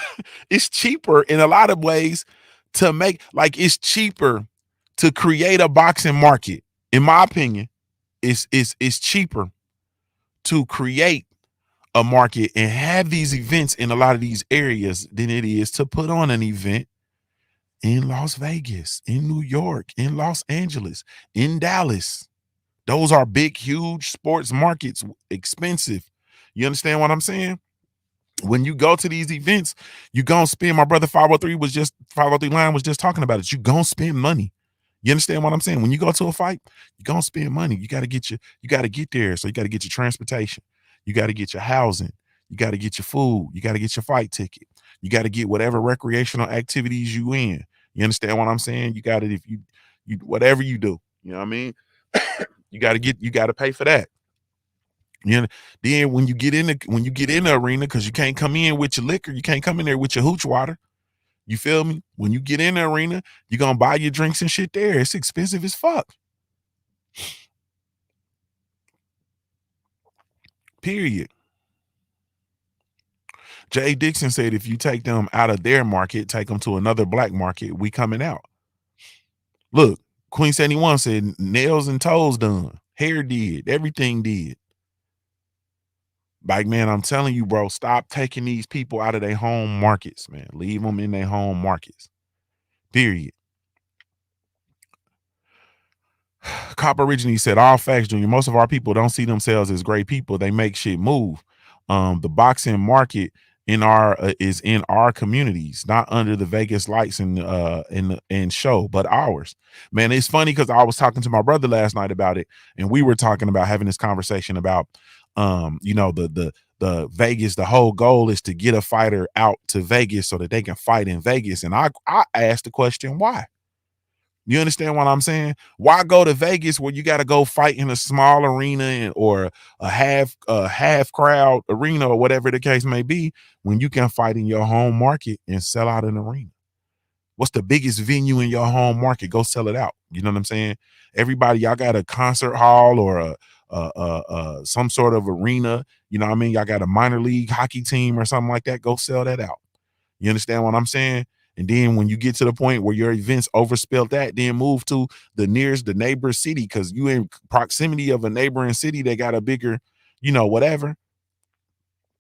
It's cheaper in a lot of ways to make, it's cheaper to create a boxing market. In my opinion, it's cheaper to create a market and have these events in a lot of these areas than it is to put on an event in Las Vegas, in New York, in Los Angeles, in Dallas. Those are big, huge sports markets, expensive. You understand what I'm saying? When you go to these events, you gonna spend. My brother 503 Line was just talking about it. You gonna spend money. You understand what I'm saying? When you go to a fight, you gonna spend money. You gotta get there. So you gotta get your transportation, you gotta get your housing, you gotta get your food, you gotta get your fight ticket, you gotta get whatever recreational activities you in. You understand what I'm saying? You gotta, if you whatever you do, you know what I mean? you gotta pay for that. You know, then when you get in the arena, because you can't come in with your liquor, you can't come in there with your hooch water. You feel me? When you get in the arena, you're gonna buy your drinks and shit there. It's expensive as fuck. Period. Jay Dixon said if you take them out of their market, take them to another black market, we coming out. Look, Queen 71 said nails and toes done, hair did, everything did. Like, man, I'm telling you, bro, stop taking these people out of their home markets, man. Leave them in their home markets. Period. Cop originally said, all facts, Junior. Most of our people don't see themselves as great people. They make shit move. The boxing market in our is in our communities, not under the Vegas lights and show, but ours. Man, it's funny because I was talking to my brother last night about it, and we were talking about having this conversation about the Vegas. The whole goal is to get a fighter out to Vegas so that they can fight in Vegas. And I asked the question, why? You understand what I'm saying? Why go to Vegas where you got to go fight in a small arena or a half crowd arena or whatever the case may be when you can fight in your home market and sell out an arena? What's the biggest venue in your home market? Go sell it out. You know what I'm saying? Everybody, y'all got a concert hall or some sort of arena. You know what I mean? Y'all got a minor league hockey team or something like that. Go sell that out. You understand what I'm saying? And then when you get to the point where your events overspelled that, then move to the neighbor city, because you in proximity of a neighboring city that got a bigger, whatever.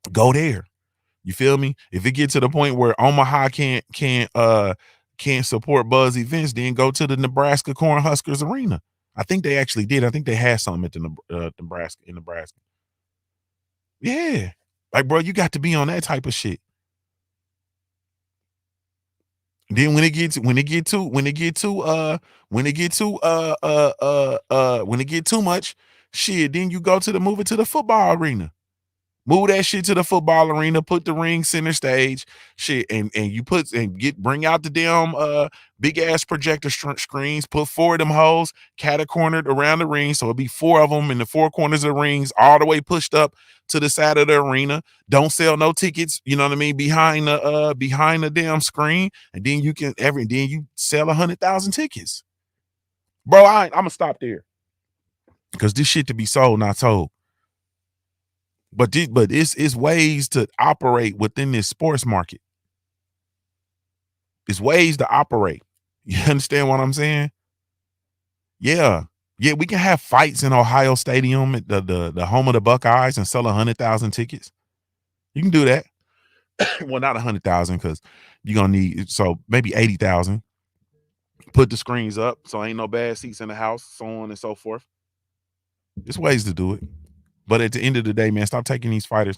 Go there. You feel me? If it gets to the point where Omaha can't support Buzz events, then go to the Nebraska Cornhuskers Arena. I think they actually did. I think they had something at the Nebraska. Yeah. Like, bro, you got to be on that type of shit. Then when it get too much shit, then you move it to the football arena. Move that shit to the football arena, put the ring center stage, shit, and you bring out the damn big ass projector screens, put 4 of them hoes catacornered around the ring, so it'll be 4 of them in the 4 corners of the rings, all the way pushed up to the side of the arena. Don't sell no tickets, you know what I mean, behind the damn screen, and then you sell 100,000 tickets, bro. I'm gonna stop there because this shit to be sold, not sold. But it's ways to operate within this sports market. It's ways to operate. You understand what I'm saying? Yeah. Yeah, we can have fights in Ohio Stadium at the home of the Buckeyes and sell 100,000 tickets. You can do that. Well, not 100,000 because you're gonna need maybe 80,000. Put the screens up so ain't no bad seats in the house, so on and so forth. There's ways to do it. But at the end of the day, man, stop taking these fighters.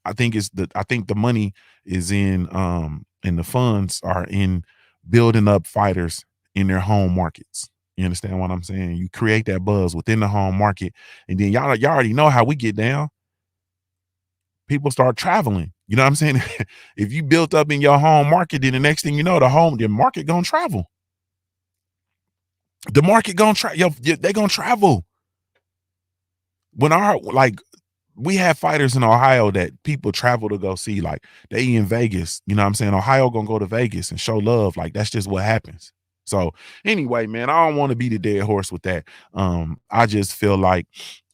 I think the money is in and the funds are in building up fighters in their home markets. You understand what I'm saying? You create that buzz within the home market, and then y'all already know how we get down. People start traveling. You know what I'm saying? If you built up in your home market, then the next thing you know, the market gonna travel. The market gonna they gonna travel. When we have fighters in Ohio that people travel to go see, like they in Vegas, you know what I'm saying? Ohio gonna go to Vegas and show love. Like, that's just what happens. So anyway, man, I don't want to be the dead horse with that. I just feel like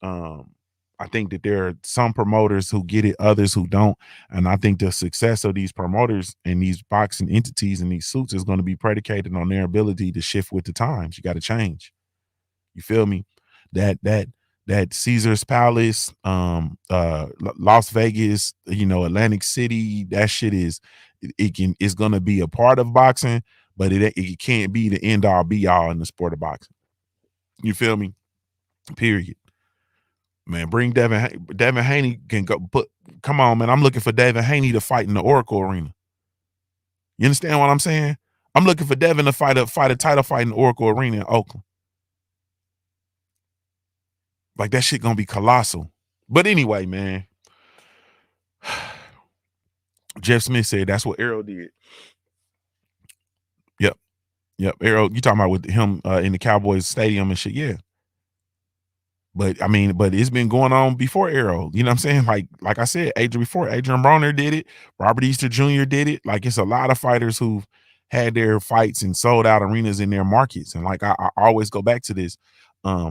I think that there are some promoters who get it, others who don't. And I think the success of these promoters and these boxing entities and these suits is going to be predicated on their ability to shift with the times. You got to change. You feel me? That that Caesar's Palace, Las Vegas, Atlantic City, that shit it's gonna be a part of boxing, but it can't be the end all be all in the sport of boxing. You feel me? Period. Man, bring Devin Haney can go come on, man. I'm looking for Devin Haney to fight in the Oracle Arena. You understand what I'm saying? I'm looking for Devin to fight a title fight in the Oracle Arena in Oakland. Like, that shit gonna be colossal. But anyway, man. Jeff Smith said that's what Errol did. Yep. Errol, you talking about with him in the Cowboys stadium and shit? Yeah. But I mean, it's been going on before Arrow. You know what I'm saying? Like I said, Adrian Broner did it. Robert Easter Jr. did it. Like, it's a lot of fighters who've had their fights and sold out arenas in their markets. And like I always go back to this.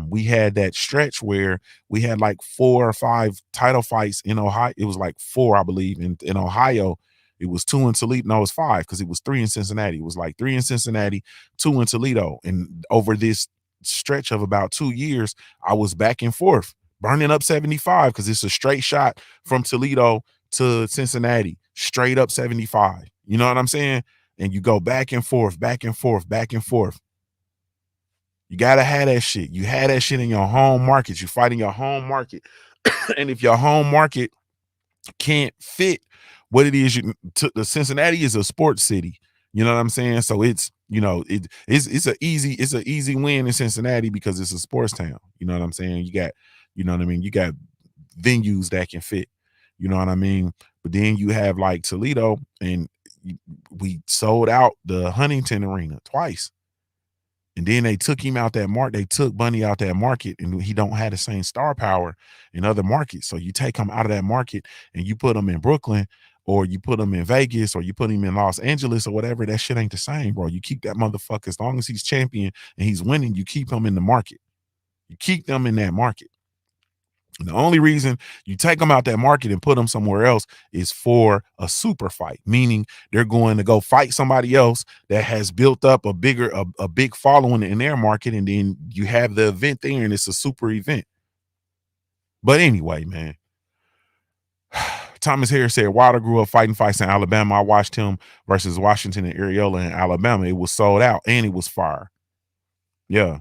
We had that stretch where we had like 4 or 5 title fights in Ohio. It was like 4, I believe, in Ohio. It was 2 in Toledo. No, it was 5 because it was 3 in Cincinnati. It was like 3 in Cincinnati, 2 in Toledo. And over this stretch of about 2 years, I was back and forth, burning up 75 because it's a straight shot from Toledo to Cincinnati, straight up 75. You know what I'm saying? And you go back and forth, back and forth, back and forth. You got to have that shit. You had that shit in your home market. You fight in your home market. And if your home market can't fit what it is, the Cincinnati is a sports city. You know what I'm saying? So it's, it's an easy win in Cincinnati because it's a sports town. You know what I'm saying? You got, you got venues that can fit. You know what I mean? But then you have like Toledo, and we sold out the Huntington Arena twice. And then they took him out that market. They took Bunny out that market, and he don't have the same star power in other markets. So you take him out of that market and you put him in Brooklyn, or you put him in Vegas, or you put him in Los Angeles or whatever. That shit ain't the same, bro. You keep that motherfucker as long as he's champion and he's winning. You keep him in the market. You keep them in that market. And the only reason you take them out that market and put them somewhere else is for a super fight, meaning they're going to go fight somebody else that has built up a big following in their market, and then you have the event there, and it's a super event. But anyway, man, Thomas Harris said Wilder grew up fighting fights in Alabama. I watched him versus Washington and Areola in Alabama. It was sold out and it was fire. Yeah.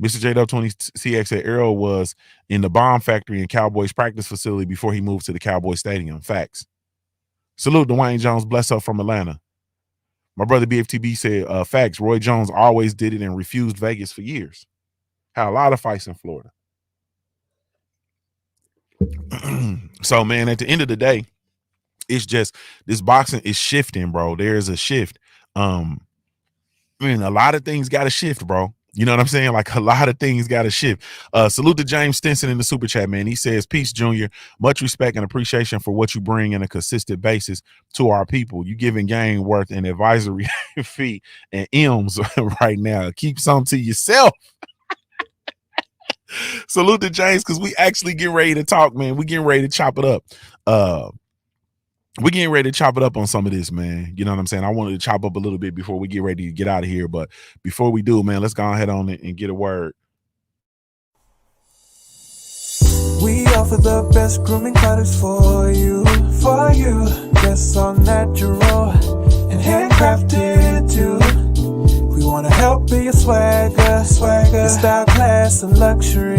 Mr. JW20CX said Errol was in the bomb factory and Cowboys practice facility before he moved to the Cowboy Stadium. Facts. Salute Dwayne Jones. Bless up from Atlanta. My brother BFTB said, facts. Roy Jones always did it and refused Vegas for years. Had a lot of fights in Florida. So, man, at the end of the day, it's just this boxing is shifting, bro. There's a shift. A lot of things got to shift, bro. You know what I'm saying? Like, a lot of things got to shift. Salute to James Stinson in the super chat, man. He says, peace, Junior. Much respect and appreciation for what you bring on a consistent basis to our people. You giving game worth an advisory fee and M's right now. Keep some to yourself. Salute to James, because we actually get ready to talk, man. We getting ready to chop it up. We're getting ready to chop it up on some of this, man. You know what I'm saying? I wanted to chop up a little bit before we get ready to get out of here. But before we do, man, let's go ahead on it and get a word. We offer the best grooming products for you. That's all natural and handcrafted too. We wanna help be your swagger, your style, class, and luxury.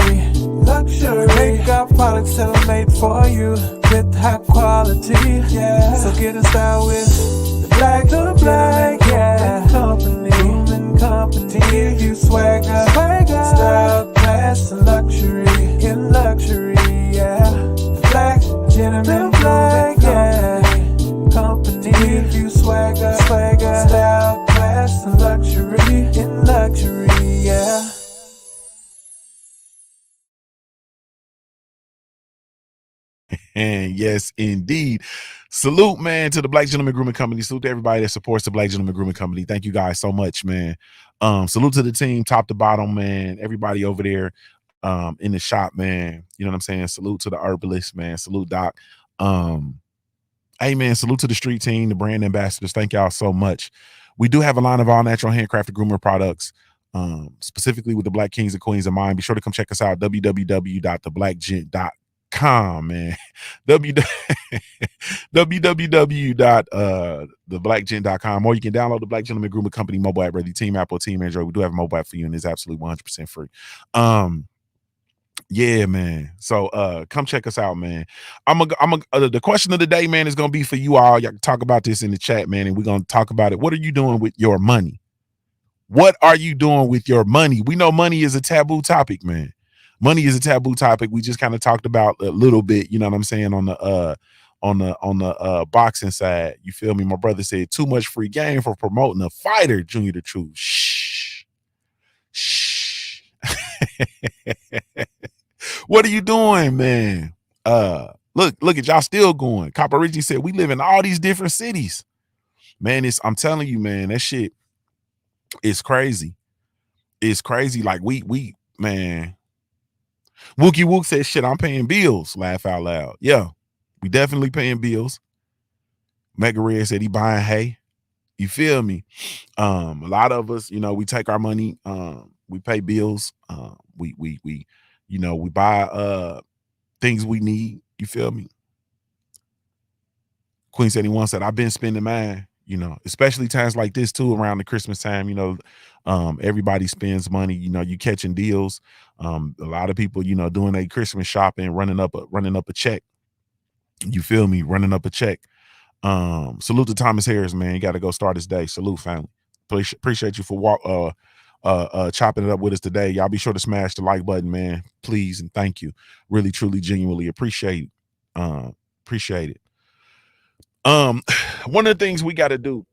Make our products tailor-made for you with high quality. Yeah. So get in style with the Black, yeah. Company. To give you swagger, style, class, and luxury. In luxury, yeah. The Black Gentleman Black, yeah. Company. To give you swagger, style, class, and luxury. In luxury, yeah. And yes, indeed. Salute, man, to the Black Gentleman Grooming Company. Salute to everybody that supports the Black Gentleman Grooming Company. Thank you guys so much, man. Salute to the team, top to bottom, man. Everybody over there in the shop, man. You know what I'm saying? Salute to the herbalist, man. Salute, Doc. Hey, man, salute to the street team, the brand ambassadors. Thank y'all so much. We do have a line of all natural handcrafted groomer products. specifically with the Black Kings and Queens of Mind. Be sure to come check us out, www.theblackgent.com, man. www.theblackgent.com, or you can download the Black Gentleman Grooming Company mobile app, whether Team Apple or Team Android. We do have a mobile app for you, and it's absolutely 100% free. Yeah, man. So come check us out, man. The question of the day, man, is gonna be for you all. Y'all can talk about this in the chat, man, and we're gonna talk about it. What are you doing with your money? What are you doing with your money? We know money is a taboo topic, man. Money is a taboo topic. We just kind of talked about a little bit, you know what I'm saying, on the boxing side. You feel me? My brother said too much free game for promoting a fighter, Junior the Truth. Shh. What are you doing, man? Look at y'all still going. Copper Richie said we live in all these different cities. Man, I'm telling you, man, that shit is crazy. It's crazy. Like we man. Wookie Wook said, shit, I'm paying bills. Laugh out loud. Yeah, we definitely paying bills. Mega Red said he buying hay. You feel me? A lot of us, you know, we take our money, we pay bills, we you know, we buy things we need. You feel me? Queen 71 said, I've been spending mine, you know, especially times like this too, around the Christmas time, you know, everybody spends money, you know, you catching deals. A lot of people, you know, doing a Christmas shopping, running up a check. You feel me? Running up a check. Salute to Thomas Harris, man. You got to go start his day. Salute, family. Appreciate you for chopping it up with us today. Y'all be sure to smash the like button, man. Please and thank you. Really, truly, genuinely appreciate it. Appreciate it. One of the things we got to do,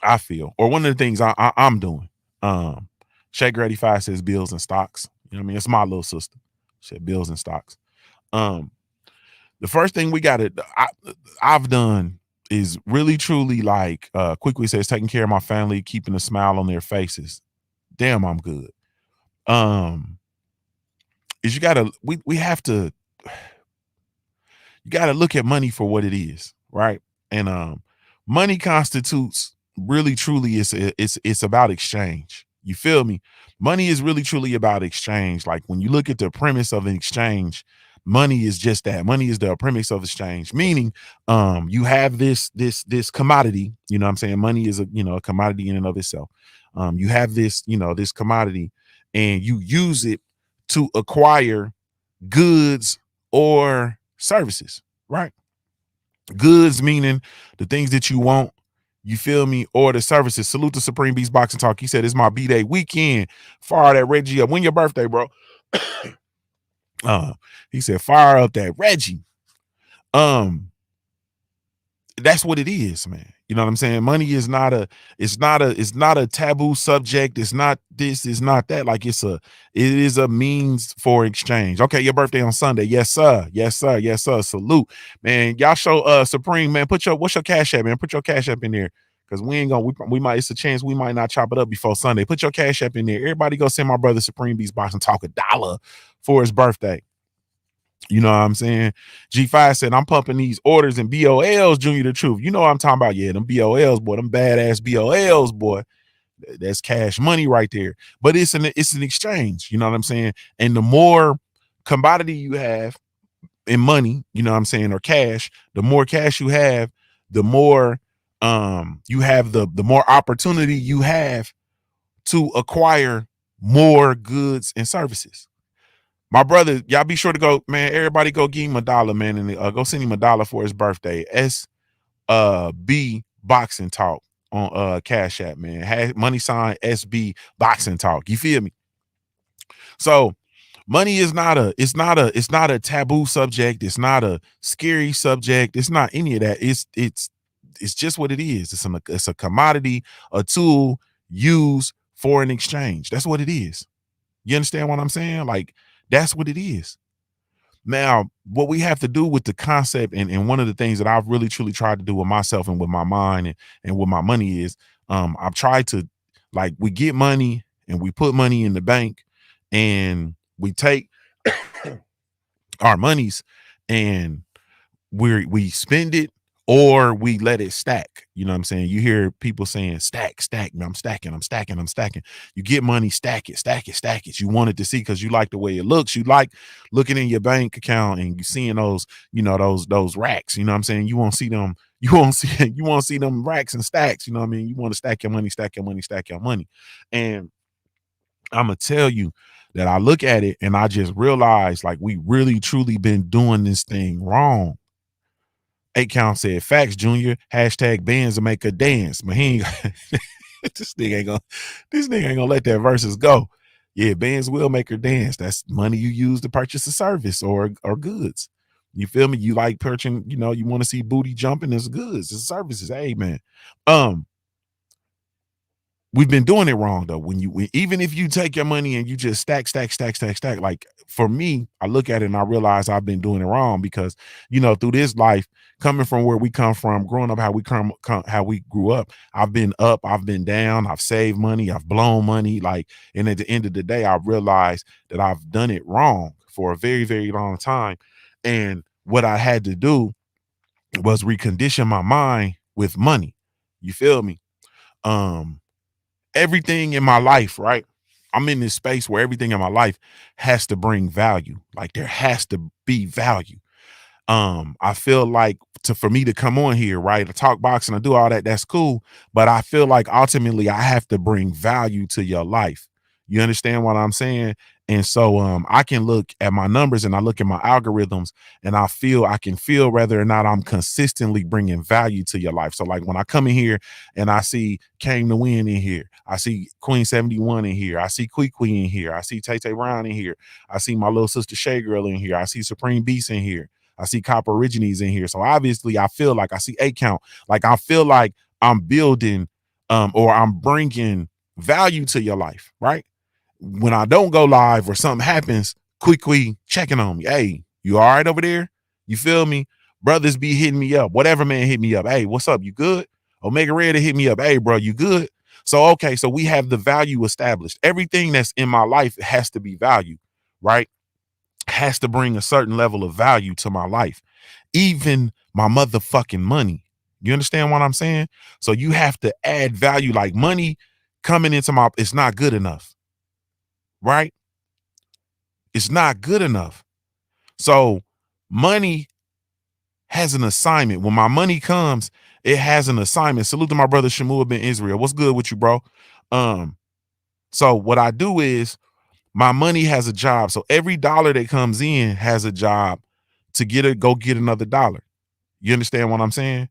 I feel, or one of the things I'm doing. Shay Grady 5 says bills and stocks. You know what I mean? It's my little sister. She said bills and stocks. The first thing I've done is really truly, like Quickly says, taking care of my family, keeping a smile on their faces. Damn, I'm good. Is we have to, you gotta look at money for what it is, right? And money constitutes, really truly, it's about exchange. You feel me? Money is really truly about exchange. Like when you look at the premise of an exchange, money is just that. Money is the premise of exchange, meaning you have this commodity, you know what I'm saying? Money is a commodity in and of itself. You have this, this commodity, and you use it to acquire goods or services, right? Goods meaning the things that you want, you feel me, or the services. Salute to Supreme Beast Boxing Talk. He said it's my B-Day weekend. Fire that Reggie up. When your birthday, bro? He said fire up that Reggie. That's what it is, man. You know what I'm saying? Money is not a taboo subject. It's not this, it's not that. Like it is a means for exchange. Okay, your birthday on Sunday. Yes, sir. Yes, sir. Yes, sir. Salute, man. Y'all show Supreme, man. What's your cash app, man? Put your cash app in there. Because we might, it's a chance we might not chop it up before Sunday. Put your cash app in there. Everybody go send my brother Supreme Beast Boxing Talk $1 for his birthday. You know what I'm saying? G5 said, I'm pumping these orders and BOLs, Junior the Truth. You know what I'm talking about? Yeah, them BOLs, boy, them badass BOLs, boy. That's cash money right there. But it's an exchange, you know what I'm saying? And the more commodity you have in money, you know what I'm saying, or cash, the more cash you have, the more you have the more opportunity you have to acquire more goods and services. My brother, y'all be sure to go, man. Everybody go give him $1, man, and go send him $1 for his birthday. SB Boxing Talk on Cash App, man. Money sign SB Boxing Talk. You feel me? So money is not a taboo subject. It's not a scary subject. It's not any of that. It's just what it is. It's a commodity, a tool used for an exchange. That's what it is. You understand what I'm saying? Like, that's what it is. Now, what we have to do with the concept, and one of the things that I've really truly tried to do with myself and with my mind and with my money is, I've tried to, like, we get money and we put money in the bank and we take our monies and we spend it, or we let it stack. You know what I'm saying? You hear people saying stack, stack, man, I'm stacking, I'm stacking, I'm stacking. You get money, stack it, stack it, stack it. You want it to see because you like the way it looks. You like looking in your bank account and you seeing those, you know, those racks. You know what I'm saying? You won't see them, you won't see them racks and stacks. You know what I mean? You want to stack your money, stack your money, stack your money. And I'm gonna tell you that I look at it and I just realize like we really truly been doing this thing wrong. 8 Count said, facts, Junior. Hashtag bands to make a dance. But he ain't this nigga ain't gonna let that verses go. Yeah, bands will make her dance. That's money you use to purchase a service or goods. You feel me? You like purchasing, you know, you want to see booty jumping as goods, as services. Hey man. We've been doing it wrong though. Even if you take your money and you just stack, like for me, I look at it and I realize I've been doing it wrong because, you know, through this life, coming from where we come from, growing up, how we grew up, I've been up, I've been down, I've saved money, I've blown money. Like, and at the end of the day, I realized that I've done it wrong for a very, very long time. And what I had to do was recondition my mind with money. You feel me? Everything in my life, right? I'm in this space where everything in my life has to bring value. Like there has to be value. I feel like for me to come on here, right, to talk boxing, I do all that, that's cool. But I feel like ultimately I have to bring value to your life. You understand what I'm saying? And so I can look at my numbers and I look at my algorithms and I can feel whether or not I'm consistently bringing value to your life. So like when I come in here and I see Came to Win in here, I see Queen 71 in here, I see Quee in here, I see Tay Tay Brown in here, I see my little sister Shay Girl in here, I see Supreme Beast in here, I see Copper Origines in here. So obviously I feel like I see 8 Count. Like I feel like I'm building or I'm bringing value to your life, right? When I don't go live or something happens, quickly checking on me. Hey, you all right over there? You feel me? Brothers be hitting me up. Whatever man hit me up. Hey, what's up? You good? Omega Red hit me up. Hey, bro, you good? So, okay, so we have the value established. Everything that's in my life has to be valued, right? Has to bring a certain level of value to my life. Even my motherfucking money. You understand what I'm saying? So you have to add value. Like money coming into it's not good enough. Right? It's not good enough. So money has an assignment. When my money comes, it has an assignment. Salute to my brother Shamua bin Israel. What's good with you, bro? So what I do is my money has a job. So every dollar that comes in has a job to go get another dollar. You understand what I'm saying?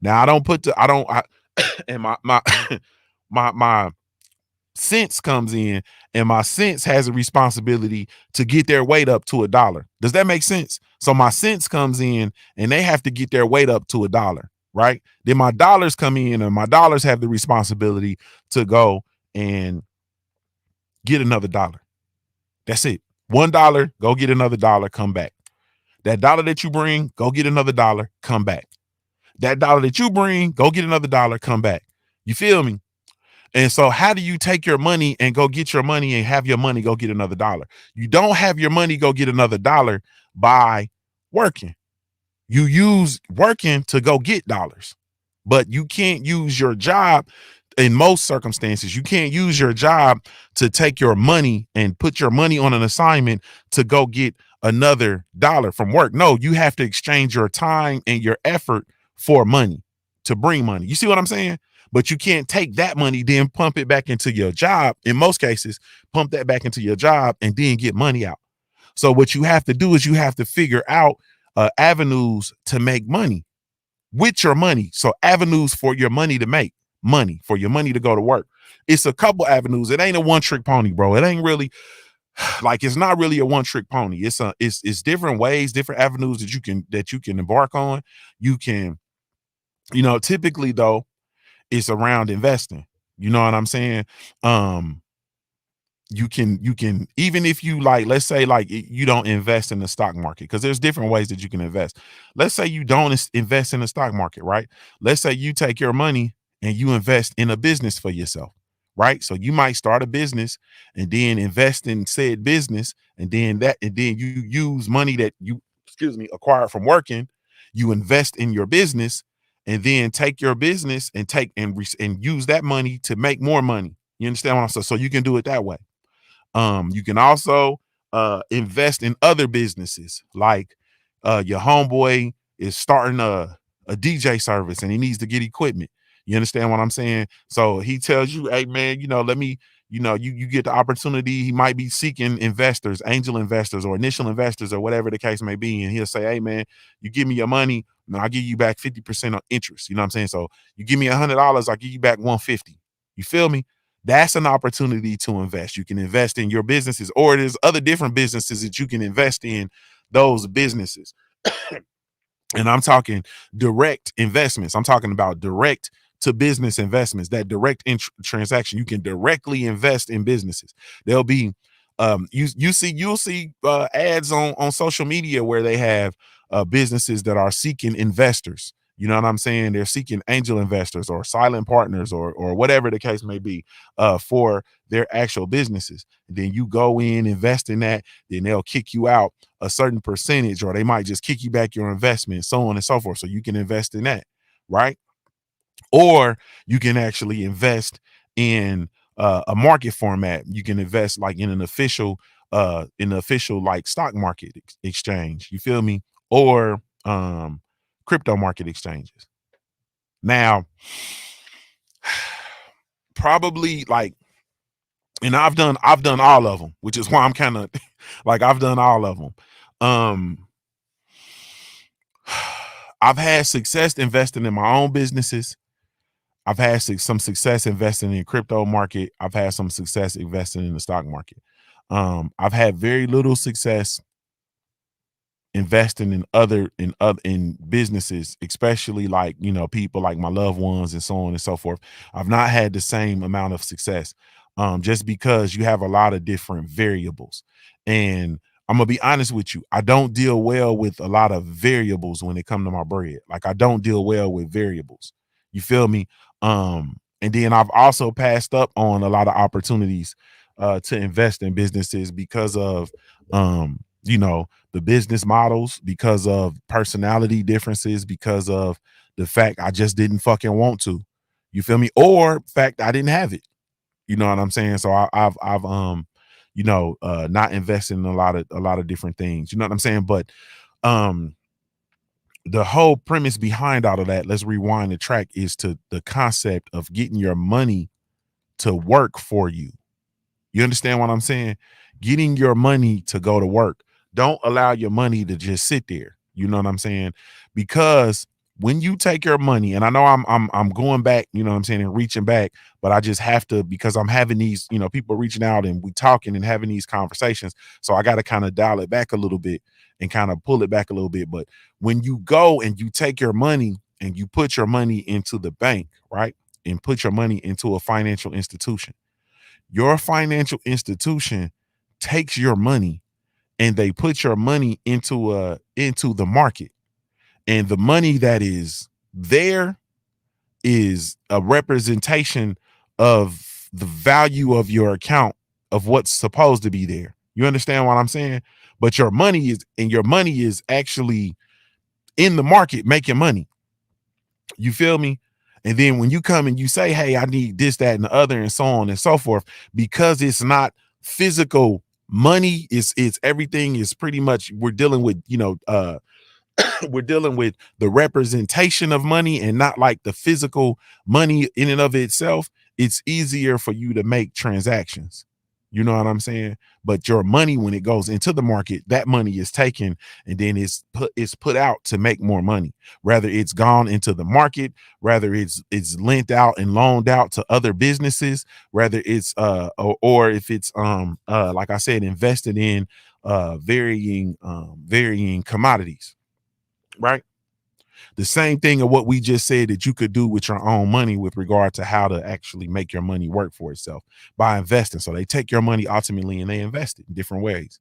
Now I don't and my cents comes in and my cents has a responsibility to get their weight up to $1. Does that make sense? So my cents comes in and they have to get their weight up to $1, right? Then my dollars come in and my dollars have the responsibility to go and get another dollar. That's it. $1, go get another dollar, come back. That dollar that you bring, go get another dollar, come back. That dollar that you bring, go get another dollar, come back. You feel me? And so how do you take your money and go get your money and have your money go get another dollar? You don't have your money go get another dollar by working. You use working to go get dollars, but you can't use your job in most circumstances. You can't use your job to take your money and put your money on an assignment to go get another dollar from work. No, you have to exchange your time and your effort for money to bring money. You see what I'm saying? But you can't take that money, then pump it back into your job. In most cases, pump that back into your job and then get money out. So what you have to do is you have to figure out avenues to make money with your money. So avenues for your money to make money, for your money to go to work. It's a couple avenues. It ain't a one-trick pony, bro. It ain't really like, it's not really a one-trick pony. It's different ways, different avenues that you can embark on. You can, typically though, it's around investing. You know what I'm saying? You can even if you like, let's say like you don't invest in the stock market, because there's different ways that you can invest. Let's say you don't invest in the stock market, right? Let's say you take your money and you invest in a business for yourself, right? So you might start a business and then invest in said business, and then you use money that you acquired from working, you invest in your business, and then take your business and and use that money to make more money. You understand what I'm saying? So you can do it that way. You can also invest in other businesses, like your homeboy is starting a DJ service and he needs to get equipment. You understand what I'm saying? So he tells you, hey man, let me, you get the opportunity. He might be seeking investors, angel investors or initial investors or whatever the case may be. And he'll say, hey man, you give me your money and I'll give you back 50% on interest. You know what I'm saying? So you give me $100, I'll give you back 150. You feel me? That's an opportunity to invest. You can invest in your businesses, or there's other different businesses that you can invest in those businesses. And I'm talking direct investments. I'm talking about direct to business investments, that direct transaction. You can directly invest in businesses. There'll be you'll see ads on social media where they have businesses that are seeking investors. You know what I'm saying? They're seeking angel investors or silent partners or whatever the case may be for their actual businesses. And then you go in, invest in that, then they'll kick you out a certain percentage, or they might just kick you back your investment, so on and so forth. So you can invest in that, right? Or you can actually invest in a market format. You can invest like in an official like stock market exchange. You feel me? Or crypto market exchanges. Now, probably like, and I've done all of them, which is why I'm kind of like, I've done all of them. I've had success investing in my own businesses. I've had some success investing in crypto market. I've had some success investing in the stock market. I've had very little success investing in businesses, especially like, people like my loved ones and so on and so forth. I've not had the same amount of success, just because you have a lot of different variables. And I'm gonna be honest with you, I don't deal well with a lot of variables when it comes to my bread. Like, I don't deal well with variables. You feel me? And then I've also passed up on a lot of opportunities to invest in businesses because of the business models, because of personality differences, because of the fact I just didn't fucking want to. You feel me? Or fact I didn't have it. You know what I'm saying? So I've not invested in a lot of different things. You know what I'm saying? But the whole premise behind all of that, let's rewind the track, is to the concept of getting your money to work for you. You understand what I'm saying? Getting your money to go to work. Don't allow your money to just sit there. You know what I'm saying? Because when you take your money, and I know I'm going back, you know what I'm saying, and reaching back, but I just have to, because I'm having these, people reaching out and we talking and having these conversations. So I got to kind of dial it back a little bit and kind of pull it back a little bit. But when you go and you take your money and you put your money into the bank, right? And put your money into a financial institution, your financial institution takes your money and they put your money into the market. And the money that is there is a representation of the value of your account, of what's supposed to be there. You understand what I'm saying? But your money is actually in the market making money. You feel me? And then when you come and you say, hey, I need this, that, and the other, and so on and so forth, because it's not physical money, it's everything is pretty much, we're dealing with, we're dealing with the representation of money and not like the physical money in and of itself. It's easier for you to make transactions. You know what I'm saying? But your money, when it goes into the market, that money is taken and then it's put out to make more money. Whether it's gone into the market, whether it's lent out and loaned out to other businesses, whether it's or if it's like I said, invested in varying commodities, right? The same thing of what we just said that you could do with your own money with regard to how to actually make your money work for itself by investing. So they take your money ultimately and they invest it in different ways.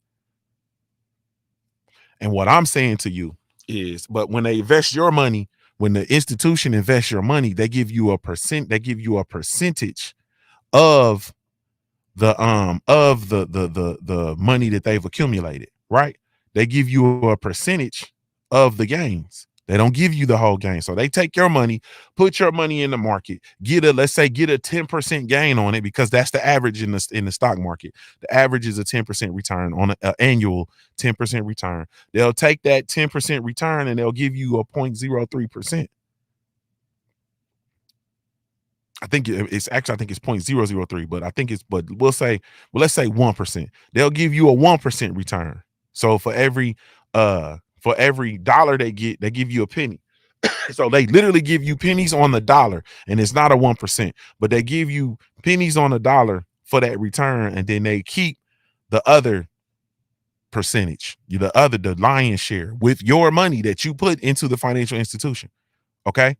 And what I'm saying to you is, but when they invest your money, when the institution invests your money, they give you a percentage of the money that they've accumulated, right? They give you a percentage of the gains They don't give you the whole gain. So they take your money, put your money in the market, get a 10% gain on it, because that's the average in the stock market. The average is a 10% return on an annual 10% return. They'll take that 10% return and they'll give you a 0.03%. I think it's 0.003, but let's say 1%. They'll give you a 1% return. So for every dollar they give you a penny. So they literally give you pennies on the dollar, and it's not a 1%, but they give you pennies on a dollar for that return, and then they keep the other percentage, the lion's share, with your money that you put into the financial institution. Okay.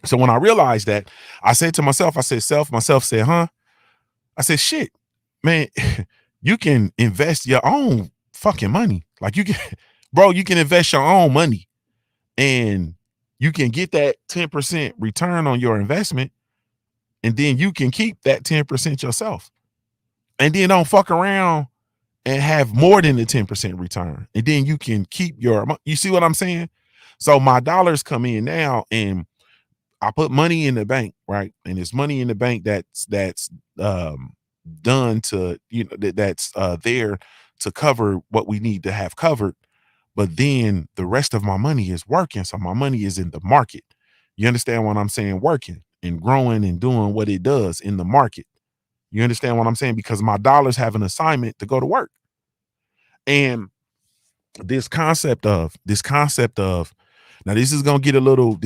So when I realized that, I said to myself, myself said, huh? I said, shit, man, you can invest your own fucking money. Like you can invest your own money, and you can get that 10% return on your investment, and then you can keep that 10% yourself, and then don't fuck around and have more than the 10% return, and then you can keep you see what I'm saying? So my dollars come in now, and I put money in the bank, right? And it's money in the bank that's done to, that's there to cover what we need to have covered. But then the rest of my money is working. So my money is in the market. You understand what I'm saying? Working and growing and doing what it does in the market. You understand what I'm saying? Because my dollars have an assignment to go to work. And this concept of now, this is gonna get a little,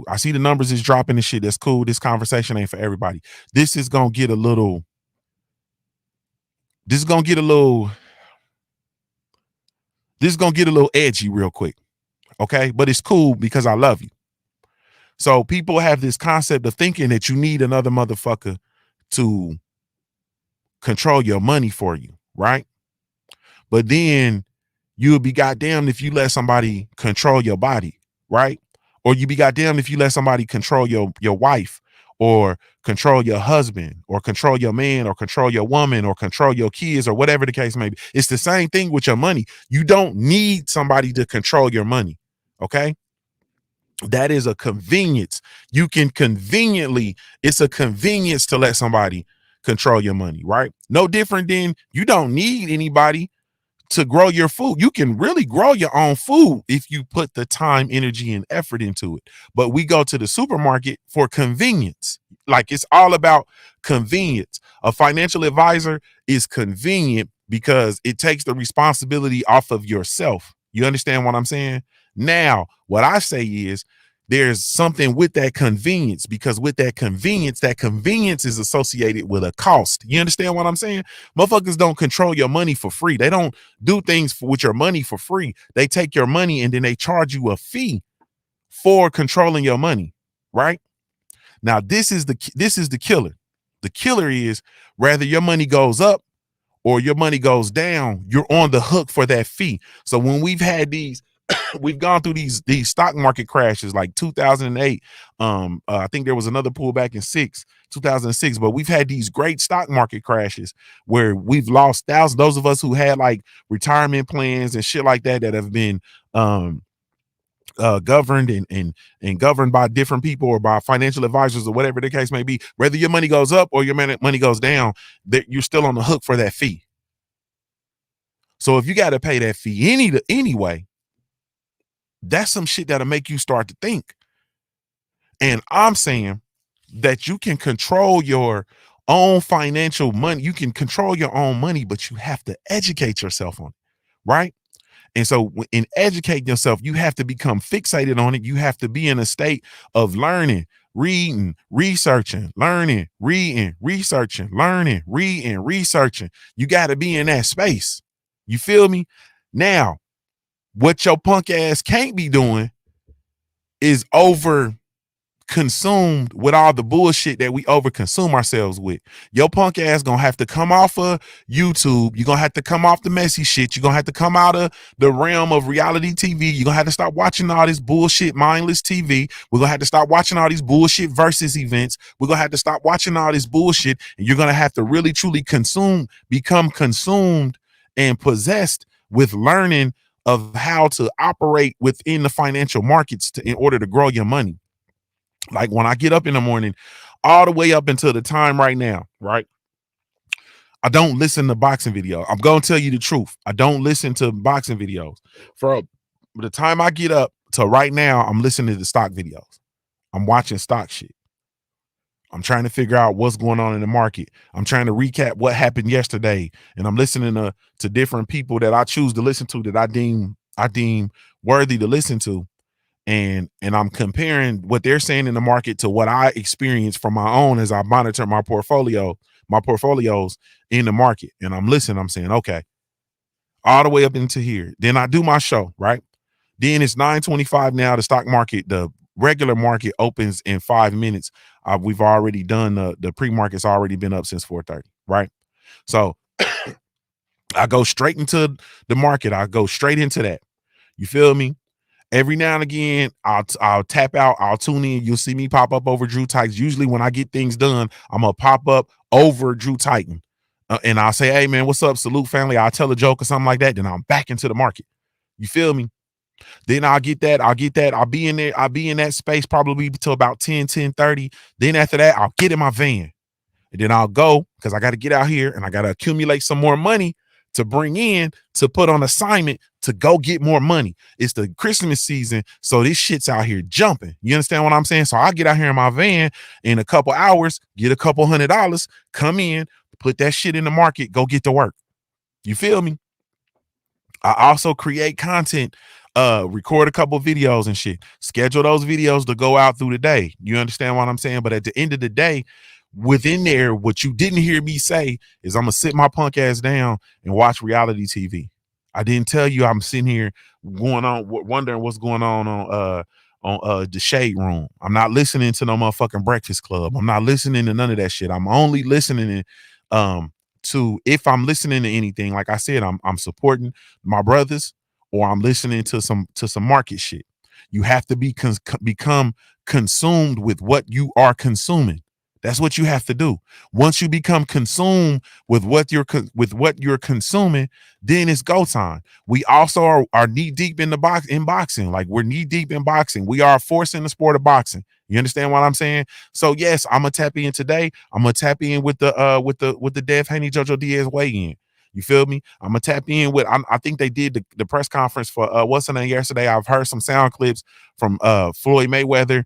I see the numbers is dropping and shit. That's cool. This conversation ain't for everybody. This is gonna get a little edgy real quick. Okay. But it's cool because I love you. So people have this concept of thinking that you need another motherfucker to control your money for you, right? But then you'll be goddamn if you let somebody control your body, right? Or you be goddamn if you let somebody control your wife, or control your husband, or control your man, or control your woman, or control your kids, or whatever the case may be. It's the same thing with your money. You don't need somebody to control your money, okay? That is a convenience. You can it's a convenience to let somebody control your money, right? No different than you don't need anybody to grow your food. You can really grow your own food if you put the time, energy, and effort into it. But we go to the supermarket for convenience. Like, it's all about convenience. A financial advisor is convenient because it takes the responsibility off of yourself. You understand what I'm saying? Now, what I say is there's something with that convenience, because with that convenience is associated with a cost. You understand what I'm saying? Motherfuckers don't control your money for free. They don't do things with your money for free. They take your money and then they charge you a fee for controlling your money, right? Now, this is the killer. The killer is, whether your money goes up or your money goes down, you're on the hook for that fee. So when we've gone through these stock market crashes like 2008. I think there was another pullback in 2006, but we've had these great stock market crashes where we've lost thousands. Those of us who had like retirement plans and shit like that have been governed and governed by different people or by financial advisors or whatever the case may be, whether your money goes up or your money goes down, that you're still on the hook for that fee. So if you got to pay that fee anyway, that's some shit that'll make you start to think. And I'm saying that you can control your own financial money. You can control your own money, but you have to educate yourself on it, right? And so in educating yourself, you have to become fixated on it. You have to be in a state of learning, reading, researching, learning, reading, researching, learning, reading, researching. You got to be in that space. You feel me? Now, what your punk ass can't be doing is over consumed with all the bullshit that we over consume ourselves with. Your punk ass gonna have to come off of YouTube. You're gonna have to come off the messy shit. You're gonna have to come out of the realm of reality TV. You're gonna have to stop watching all this bullshit mindless TV. We're gonna have to stop watching all these bullshit versus events. We're gonna have to stop watching all this bullshit, and you're gonna have to really truly become consumed and possessed with learning of how to operate within the financial markets in order to grow your money. Like when I get up in the morning, all the way up until the time right now, right? I don't listen to boxing videos. I'm going to tell you the truth. I don't listen to boxing videos. From the time I get up to right now, I'm listening to stock videos. I'm watching stock shit. I'm trying to figure out what's going on in the market. I'm trying to recap what happened yesterday, and I'm listening to different people that I choose to listen to that I deem worthy to listen to, and I'm comparing what they're saying in the market to what I experience from my own as I monitor my portfolios in the market, and I'm listening. I'm saying, okay, all the way up into here. Then I do my show, right? Then it's 9:25 now. The stock market, the regular market opens in 5 minutes. We've already done the pre-market's already been up since 4:30, right? So I go straight into the market. I go straight into that. You feel me? Every now and again, I'll tap out. I'll tune in. You'll see me pop up over Drew Titan. Usually, when I get things done, I'm gonna pop up over Drew Titan, and I'll say, "Hey, man, what's up, Salute family?" I'll tell a joke or something like that. Then I'm back into the market. You feel me? Then I'll get that. I'll be in there. I'll be in that space probably till about 10:30. Then after that, I'll get in my van. And then I'll go because I got to get out here and I got to accumulate some more money to bring in to put on assignment to go get more money. It's the Christmas season, so this shit's out here jumping. You understand what I'm saying? So I get out here in my van in a couple hours, get a couple $100, come in, put that shit in the market, go get to work. You feel me? I also create content, record a couple videos and shit, schedule those videos to go out through the day. You understand what I'm saying? But at the end of the day, within there, what you didn't hear me say is I'm gonna sit my punk ass down and watch reality TV. I didn't tell you I'm sitting here wondering what's going on the Shade Room. I'm not listening to no motherfucking Breakfast Club. I'm not listening to none of that shit. I'm only listening to if I'm listening to anything, like I said, I'm supporting my brothers, or I'm listening to some market shit. You have to become consumed with what you are consuming. That's what you have to do. Once you become consumed with what you're consuming, then it's go time. We also are knee deep in boxing. Like we're knee deep in boxing. We are a force in the sport of boxing. You understand what I'm saying? So yes, I'm gonna tap in today. I'm gonna tap in with the Dev Haney JoJo Diaz weigh-in. You feel me? I'm gonna tap in with. I think they did the press conference for what's the name yesterday. I've heard some sound clips from Floyd Mayweather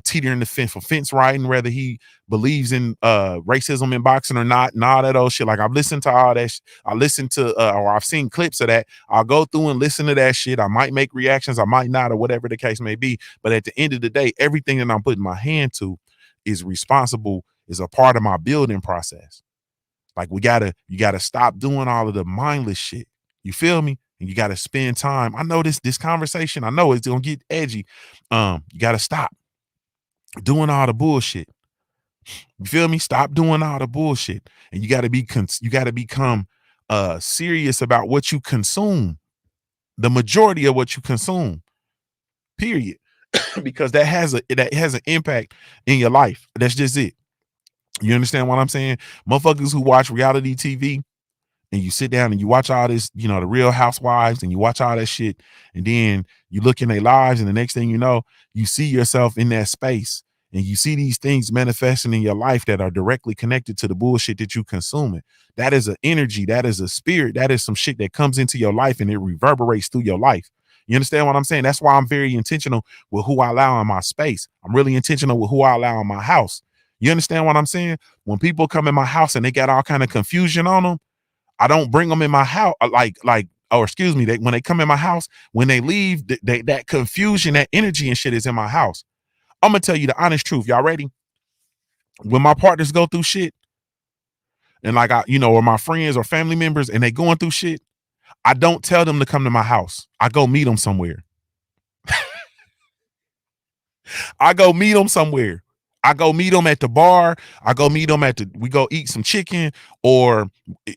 teetering the fence riding, whether he believes in racism in boxing or not, and all that old shit. Like I've listened to all that. I listened to or I've seen clips of that. I'll go through and listen to that shit. I might make reactions, I might not, or whatever the case may be. But at the end of the day, everything that I'm putting my hand to is a part of my building process. Like you gotta stop doing all of the mindless shit. You feel me? And you gotta spend time. I know this conversation, I know it's gonna get edgy. You gotta stop doing all the bullshit. You feel me? Stop doing all the bullshit. And you gotta become serious about what you consume. The majority of what you consume. Period. Because that has an impact in your life. That's just it. You understand what I'm saying? Motherfuckers who watch reality TV and you sit down and you watch all this, the Real Housewives, and you watch all that shit, and then you look in their lives, and the next thing you know, you see yourself in that space, and you see these things manifesting in your life that are directly connected to the bullshit that you consuming. That is an energy, that is a spirit, that is some shit that comes into your life and it reverberates through your life. You understand what I'm saying? That's why I'm very intentional with who I allow in my space. I'm really intentional with who I allow in my house. You understand what I'm saying? When people come in my house and they got all kind of confusion on them, I don't bring them in my house when they come in my house, when they leave, that confusion, that energy and shit is in my house. I'm gonna tell you the honest truth. Y'all ready? When my partners go through shit, and or my friends or family members, and they going through shit, I don't tell them to come to my house. I go meet them somewhere. I go meet them somewhere. I go meet them at the bar. We go eat some chicken, or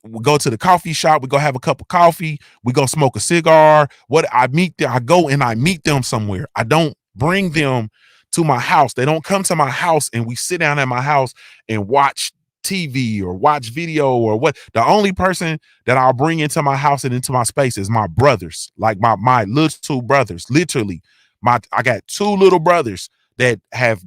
we go to the coffee shop. We go have a cup of coffee. We go smoke a cigar. I go and I meet them somewhere. I don't bring them to my house. They don't come to my house and we sit down at my house and watch TV or watch video or what. The only person that I'll bring into my house and into my space is my brothers, like my little brothers. Literally, I got two little brothers that have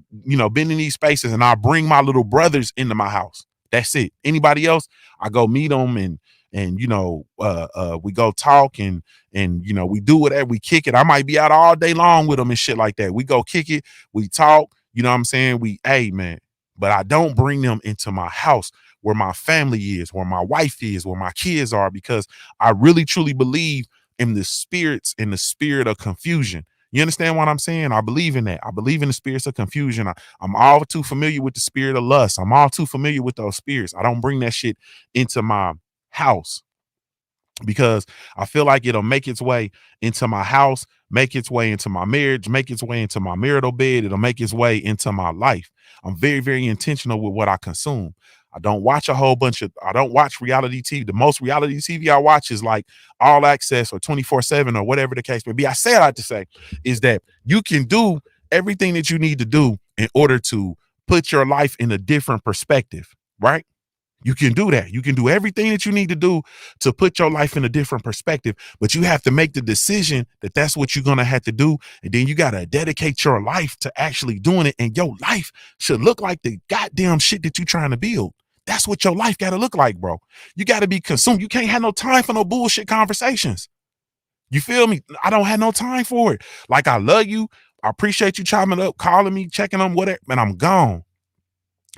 been in these spaces, and I bring my little brothers into my house. That's it. Anybody else, I go meet them and we go talk and we do whatever, we kick it. I might be out all day long with them and shit like that. We go kick it, we talk, you know what I'm saying? Hey man, but I don't bring them into my house where my family is, where my wife is, where my kids are, because I really truly believe in the spirits, in the spirit of confusion. You understand what I'm saying? I believe in that. I believe in the spirits of confusion. I'm all too familiar with the spirit of lust. I'm all too familiar with those spirits. I don't bring that shit into my house because I feel like it'll make its way into my house, make its way into my marriage, make its way into my marital bed. It'll make its way into my life. I'm very, very intentional with what I consume. I don't watch I don't watch reality TV. The most reality TV I watch is like All Access or 24/7 or whatever the case may be. I say I like to say is that you can do everything that you need to do in order to put your life in a different perspective, right? You can do that. You can do everything that you need to do to put your life in a different perspective, but you have to make the decision that that's what you're going to have to do. And then you got to dedicate your life to actually doing it. And your life should look like the goddamn shit that you're trying to build. That's what your life got to look like, bro. You got to be consumed. You can't have no time for no bullshit conversations. You feel me? I don't have no time for it. Like, I love you. I appreciate you chopping up, calling me, checking on whatever, and I'm gone.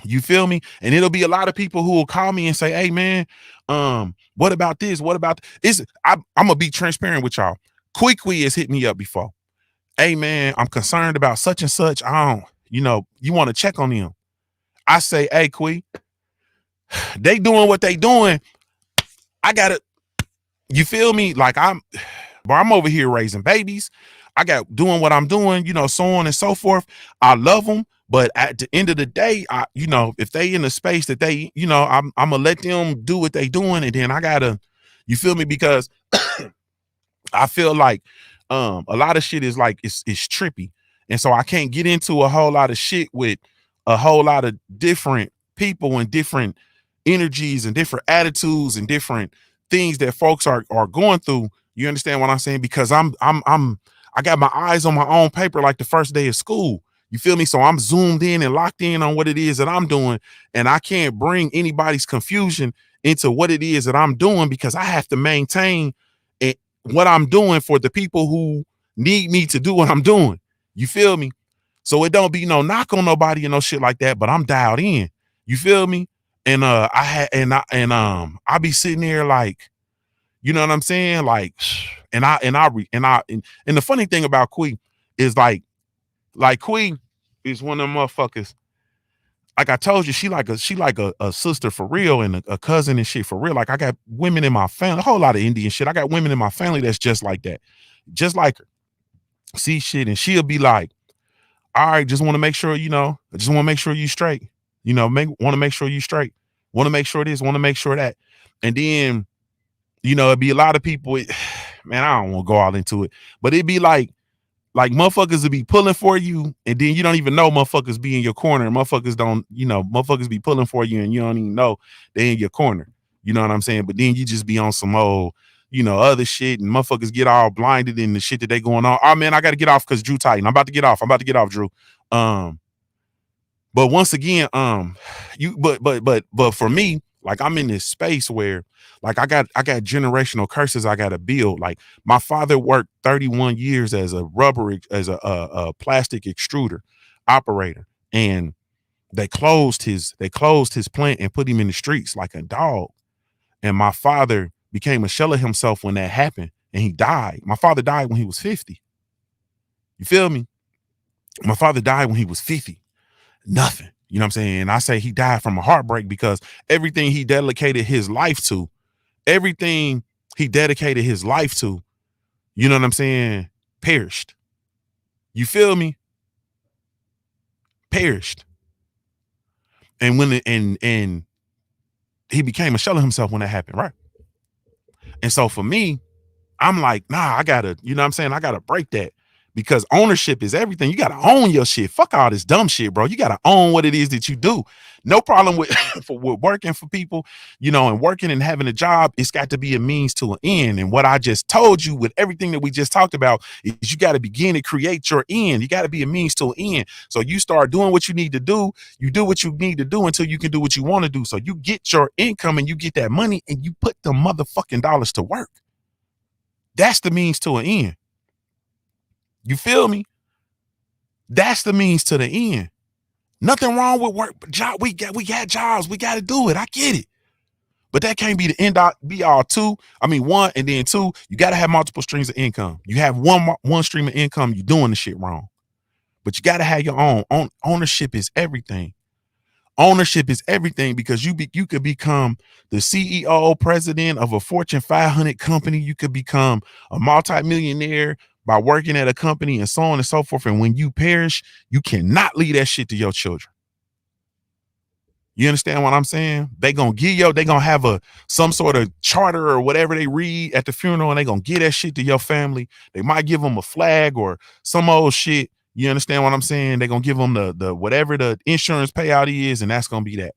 You feel me? And it'll be a lot of people who will call me and say, hey man, what about this? What about I'm gonna be transparent with y'all. Quickly has hit me up before. Hey man, I'm concerned about such and such. I don't, you want to check on them. I say, hey, Quee, they doing what they doing. I gotta, you feel me? Like I'm over here raising babies. I got doing what I'm doing, so on and so forth. I love them. But at the end of the day, if they in a space that they, I'm gonna let them do what they doing, and then I gotta, you feel me? Because I feel like a lot of shit is like it's trippy, and so I can't get into a whole lot of shit with a whole lot of different people and different energies and different attitudes and different things that folks are going through. You understand what I'm saying? Because I got my eyes on my own paper like the first day of school. You feel me? So I'm zoomed in and locked in on what it is that I'm doing. And I can't bring anybody's confusion into what it is that I'm doing, because I have to maintain what I'm doing for the people who need me to do what I'm doing. You feel me? So it don't be no knock on nobody and no shit like that, but I'm dialed in. You feel me? And I be sitting there like, you know what I'm saying? Like, and the funny thing about Quee is like Quee is one of them motherfuckers. Like I told you, she like a sister for real, and a cousin and shit for real. Like I got women in my family, a whole lot of Indian shit. I got women in my family that's just like that, just like her. See shit, and she'll be like, all right, just want to make sure, I just want to make sure you straight. Want to make sure you straight. Want to make sure this, want to make sure that. And then, it'd be a lot of people, man, I don't want to go all into it, but it'd be like motherfuckers will be pulling for you, and then you don't even know motherfuckers be in your corner. Motherfuckers don't, motherfuckers be pulling for you, and you don't even know they in your corner. You know what I'm saying? But then you just be on some old, other shit, and motherfuckers get all blinded in the shit that they going on. Oh man, I got to get off because Drew tighten. I'm about to get off, Drew. But once again, but for me, like I'm in this space where like I got generational curses I got to build. Like my father worked 31 years as a plastic extruder operator, and they closed his plant and put him in the streets like a dog. And my father became a shell of himself when that happened, and he died. My father died when he was 50. You feel me? My father died when he was 50. Nothing. You know what I'm saying? And I say he died from a heartbreak because everything he dedicated his life to, you know what I'm saying, perished. You feel me? Perished. And when and he became a shell of himself when that happened, right? And so for me, I'm like, nah, I gotta, I gotta break that, because ownership is everything. You got to own your shit. Fuck all this dumb shit, bro. You got to own what it is that you do. No problem with, with working for people, you know, and working and having a job. It's got to be a means to an end. And what I just told you with everything that we just talked about is you got to begin to create your end. You got to be a means to an end. So you start doing what you need to do. You do what you need to do until you can do what you want to do. So you get your income and you get that money and you put the motherfucking dollars to work. That's the means to an end. You feel me? That's the means to the end. Nothing wrong with work, but job. We got jobs. We got to do it. I get it. But that can't be the end all be all two. I mean, one, and then two, you got to have multiple streams of income. You have one stream of income, you're doing the shit wrong. But you got to have your own. Ownership is everything. Ownership is everything, because you could become the CEO, president of a Fortune 500 company. You could become a multimillionaire by working at a company and so on and so forth. And when you perish, you cannot leave that shit to your children. You understand what I'm saying? They gonna have some sort of charter or whatever they read at the funeral, and they gonna give that shit to your family. They might give them a flag or some old shit. You understand what I'm saying? They're gonna give them the whatever the insurance payout is, and that's gonna be that.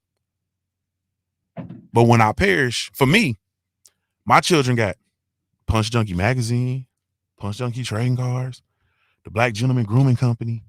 But when I perish, for me, my children got Punch Junkie magazine, Punch Junkie trading cards, the Black Gentleman Grooming Company.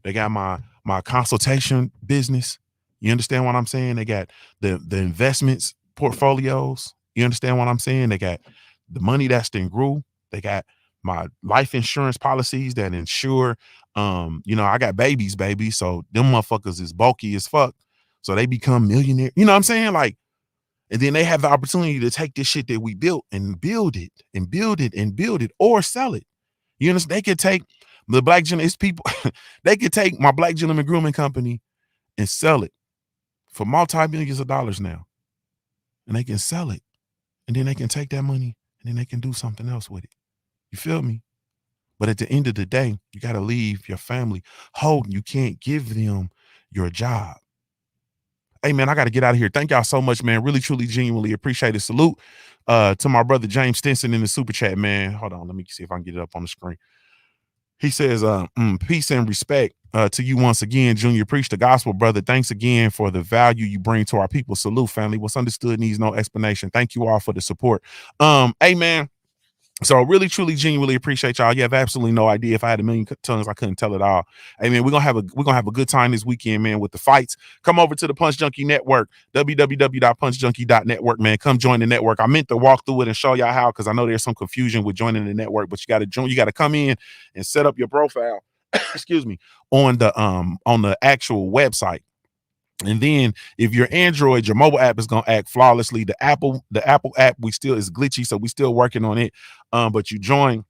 They got my consultation business. You understand what I'm saying? They got the investments portfolios. You understand what I'm saying? They got the money that's then grew. They got my life insurance policies that insure. You know, I got babies, baby. So them motherfuckers is bulky as fuck. So they become millionaire. You know what I'm saying? Like, and then they have the opportunity to take this shit that we built and build it and build it and build it or sell it. You understand? They could take the Black Gentleman, people. They could take my Black Gentleman Grooming Company and sell it for multi-millions of dollars now. And they can sell it. And then they can take that money and then they can do something else with it. You feel me? But at the end of the day, you got to leave your family holding. You can't give them your job. Hey, man, I got to get out of here. Thank y'all so much, man. Really, truly, genuinely appreciate it. Salute to my brother James Stinson in the super chat, man. Hold on. Let me see if I can get it up on the screen. He says, peace and respect to you once again, Junior. Preach the gospel, brother. Thanks again for the value you bring to our people. Salute, family. What's understood needs no explanation. Thank you all for the support. Hey, man. So really, truly, genuinely appreciate y'all. You have absolutely no idea. If I had a million tongues, I couldn't tell it all. Hey, man, we're gonna have a good time this weekend, man, with the fights. Come over to the Punch Junkie Network, www.punchjunkie.network, man. Come join the network. I meant to walk through it and show y'all how, because I know there's some confusion with joining the network, but you got to join. You got to come in and set up your profile. Excuse me, on the actual website. And then if you're Android, your mobile app is gonna act flawlessly. The Apple app is glitchy, so we still working on it. But you join.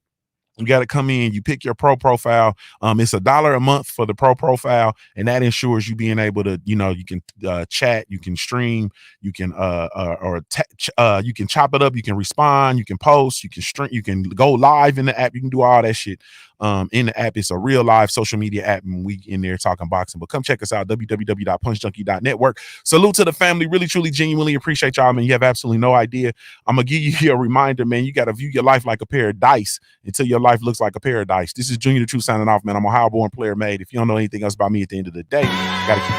You got to come in, you pick your pro profile. It's $1 a month for the pro profile, and that ensures you being able to, you know, you can chat, you can stream, you can you can chop it up, you can respond, you can post, you can stream, you can go live in the app, you can do all that shit. In the app, it's a real live social media app, and we in there talking boxing. But come check us out, www.punchjunkie.network. Salute to the family. Really, truly, genuinely appreciate y'all, man. You have absolutely no idea. I'm gonna give you a reminder, man. You got to view your life like a pair of dice until your life looks like a paradise. This is Junior the Truth signing off, man. I'm a Ohio-born player made. If you don't know anything else about me at the end of the day, gotta keep it.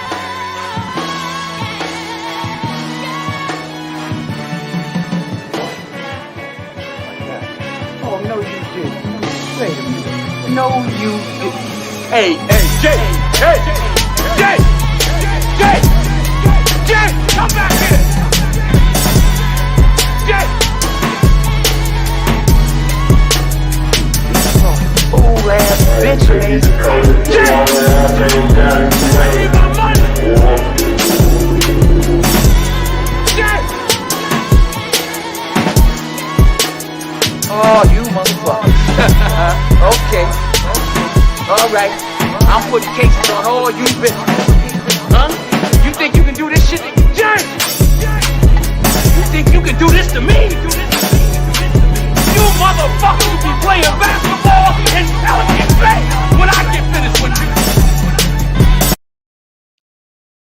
Oh, no, you didn't. Wait a minute. No, you didn't. Hey, Jay, come back here. Jay. Fool ass bitch, man. Jay. I need my money. Jay. Oh, you motherfucker. Okay. All right. I'm putting cases on all you bitches. Huh? You think you can do this shit? Jay! You think you can do this to me? You motherfuckers will be playing basketball in Pelican Bay when I get finished with you.